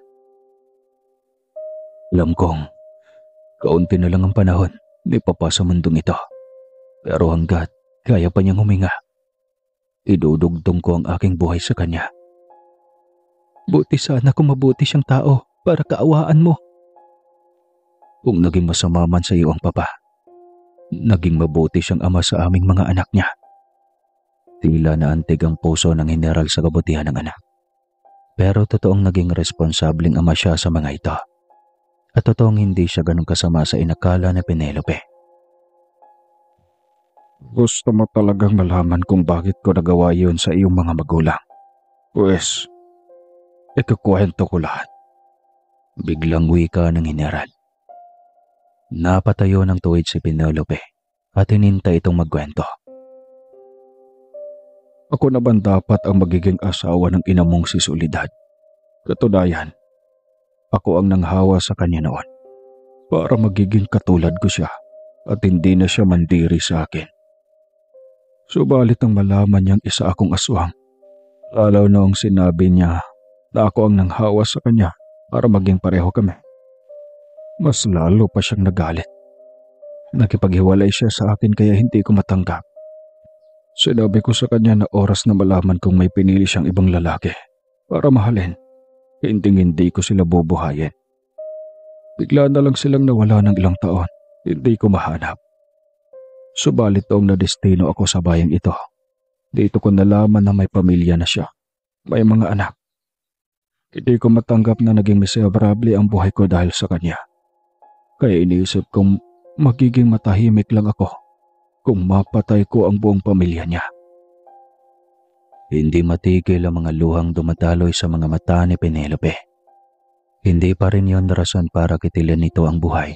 Alam kong, kaunti na lang ang panahon ni papa sa mundong ito. Pero hanggat kaya pa niyang huminga, idudugtong ko ang aking buhay sa kanya. Buti sana kung mabuti siyang tao para kaawaan mo. Kung naging masama man sa iyo ang papa, naging mabuti siyang ama sa aming mga anak niya. Tila naantig ang puso ng general sa kabutihan ng anak. Pero totoong naging responsableng ama siya sa mga ito. At totoong hindi siya ganun kasama sa inakala na Penelope. Gusto mo talagang malaman kung bakit ko nagawa yun sa iyong mga magulang? Pues, ikukwento ko lahat. Biglang wika ng general. Napatayo ng tuwid si Penelope at hinintay itong magkwento. Ako na ba dapat ang magiging asawa ng ina mong si Soledad? Katunayan, ako ang nanghawa sa kanya noon para magiging katulad ko siya at hindi na siya mandiri sa akin. Subalit nang malaman niyang isa akong aswang, lalo noong sinabi niya na ako ang nanghawa sa kanya para maging pareho kami, mas lalo pa siyang nagalit. Nakipaghiwalay siya sa akin kaya hindi ko matanggap. Sinabi ko sa kanya na oras na malaman kung may pinili siyang ibang lalaki para mahalin, hindi ko sila bubuhayin. Bigla na lang silang nawala ng ilang taon, hindi ko mahanap. Subalit noong nadestino ako sa bayang ito, dito ko nalaman na may pamilya na siya, may mga anak. Hindi ko matanggap na naging miserable ang buhay ko dahil sa kanya. Kaya iniisip kong magiging matahimik lang ako kung mapatay ko ang buong pamilya niya. Hindi matigil ang mga luhang dumadaloy sa mga mata ni Penelope. Hindi pa rin yon rason para kitilin nito ang buhay.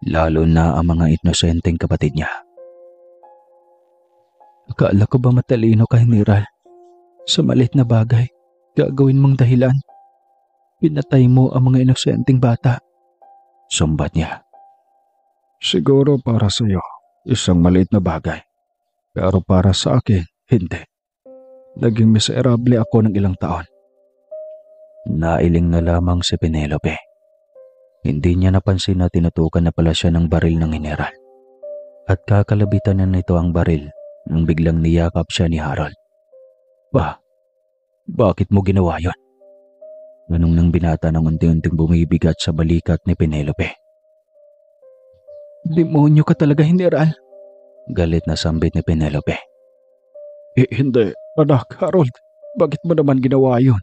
Lalo na ang mga inosenteng kapatid niya. Akala ko ba matalino ka, General? Sa malit na bagay, gagawin mong dahilan. Pinatay mo ang mga inosenteng bata. Sumbat niya. Siguro para sa iyo, isang maliit na bagay. Pero para sa akin, hindi. Naging miserable ako ng ilang taon. Nailing na lamang si Penelope. Hindi niya napansin na tinutukan na pala siya ng baril ng General. At kakalabitan na nito ang baril nang biglang niyakap siya ni Harold. Bakit mo ginawa yon? Ganong nang binata ng unti-unting bumibigat sa balikat ni Penelope. Demonyo ka talaga, General. Galit na sambit ni Penelope. Hindi, anak, Harold. Bakit mo naman ginawa yon?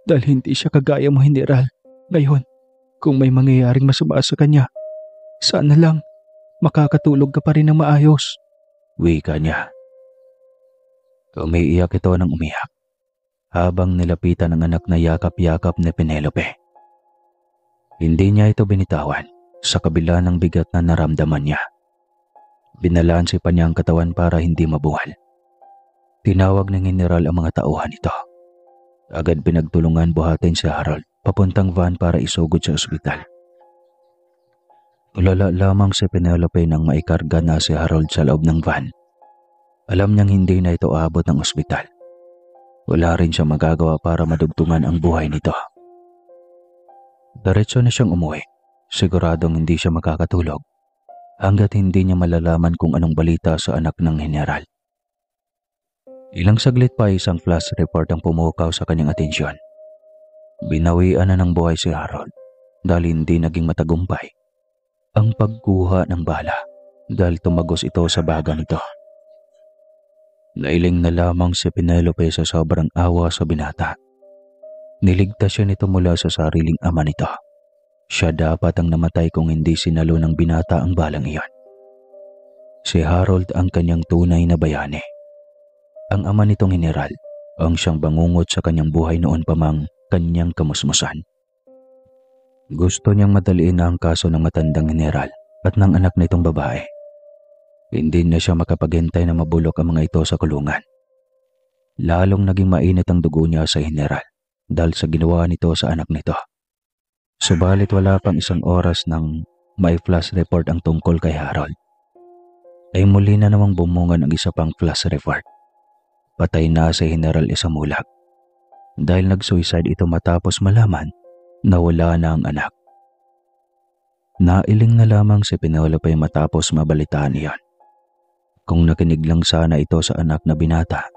Dahil hindi siya kagaya mo, General. Ngayon, kung may mangyayaring masama sa kanya, sana lang makakatulog ka pa rin ng maayos. Wika niya. Umiiyak ito ng umiyak habang nilapitan ang anak na yakap-yakap ni Penelope. Hindi niya ito binitawan sa kabila ng bigat na naramdaman niya. Binalansi pa niya ang katawan para hindi mabuhal. Tinawag ng General ang mga tauhan nito. Agad pinagtulungan buhatin si Harold papuntang van para isugod sa ospital. Tulala lamang si Penelope nang maikarga na si Harold sa loob ng van. Alam niyang hindi na ito aabot ng ospital. Wala rin siya magagawa para madugtungan ang buhay nito. Diretso na siyang umuwi. Siguradong hindi siya makakatulog hanggat hindi niya malalaman kung anong balita sa anak ng General. Ilang saglit pa isang flash report ang pumukaw sa kanyang atensyon. Binawian na ng buhay si Harold dahil hindi naging matagumpay ang pagkuha ng bala dahil tumagos ito sa baga nito. Nailing na lamang si Penelope sa sobrang awa sa binata. Niligtas siya nito mula sa sariling ama nito. Siya dapat ang namatay kung hindi sinalo ng binata ang balang iyon. Si Harold ang kanyang tunay na bayani. Ang ama nitong General ang siyang bangungot sa kanyang buhay noon pa mang kanyang kamusmusan. Gusto niyang madaliin na ang kaso ng matandang General at ng anak nitong babae. Hindi na siya makapaghintay na mabulok ang mga ito sa kulungan. Lalong naging mainit ang dugo niya sa General dahil sa ginawa nito sa anak nito. Subalit wala pang isang oras nang may flash report ang tungkol kay Harold. Ay muli na namang bumungan ang isa pang flash report. Patay na si General Isamulag dahil nag-suicide ito matapos malaman na wala na ang anak. Nailing na lamang si Penelope matapos mabalitaan iyon. Kung nakinig lang sana ito sa anak na binata,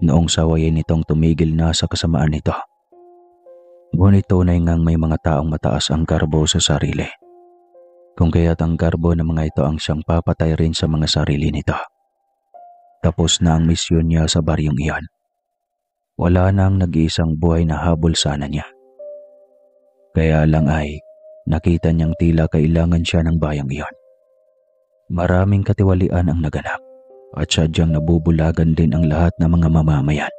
noong sawayin nitong tumigil na sa kasamaan nito. Ngunit tunay ngang may mga taong mataas ang karbo sa sarili. Kung kaya't ang karbo ng mga ito ang siyang papatay rin sa mga sarili nito. Tapos na ang misyon niya sa baryong iyon. Wala na ang nag-iisang buhay na habol sana niya. Kaya lang ay nakita niyang tila kailangan siya ng bayang iyon. Maraming katiwalian ang naganap at sadyang nabubulagan din ang lahat ng mga mamamayan.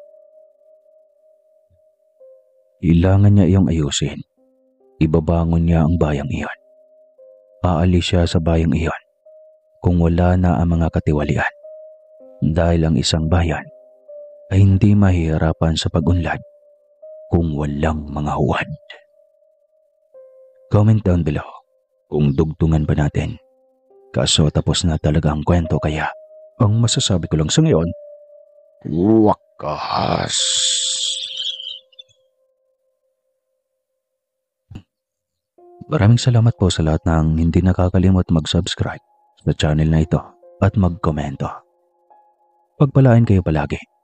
Kailangan niya iyong ayusin. Ibabangon niya ang bayang iyon. Aalis siya sa bayang iyon kung wala na ang mga katiwalian. Dahil ang isang bayan ay hindi mahihirapan sa pag-unlad kung walang mga huwad. Comment down below kung dugtungan ba natin. Kaso tapos na talaga ang kwento kaya ang masasabi ko lang sa ngayon, wakas. Maraming salamat po sa lahat ng hindi nakakalimot mag-subscribe sa channel na ito at magkomento. Pagpalain kayo palagi.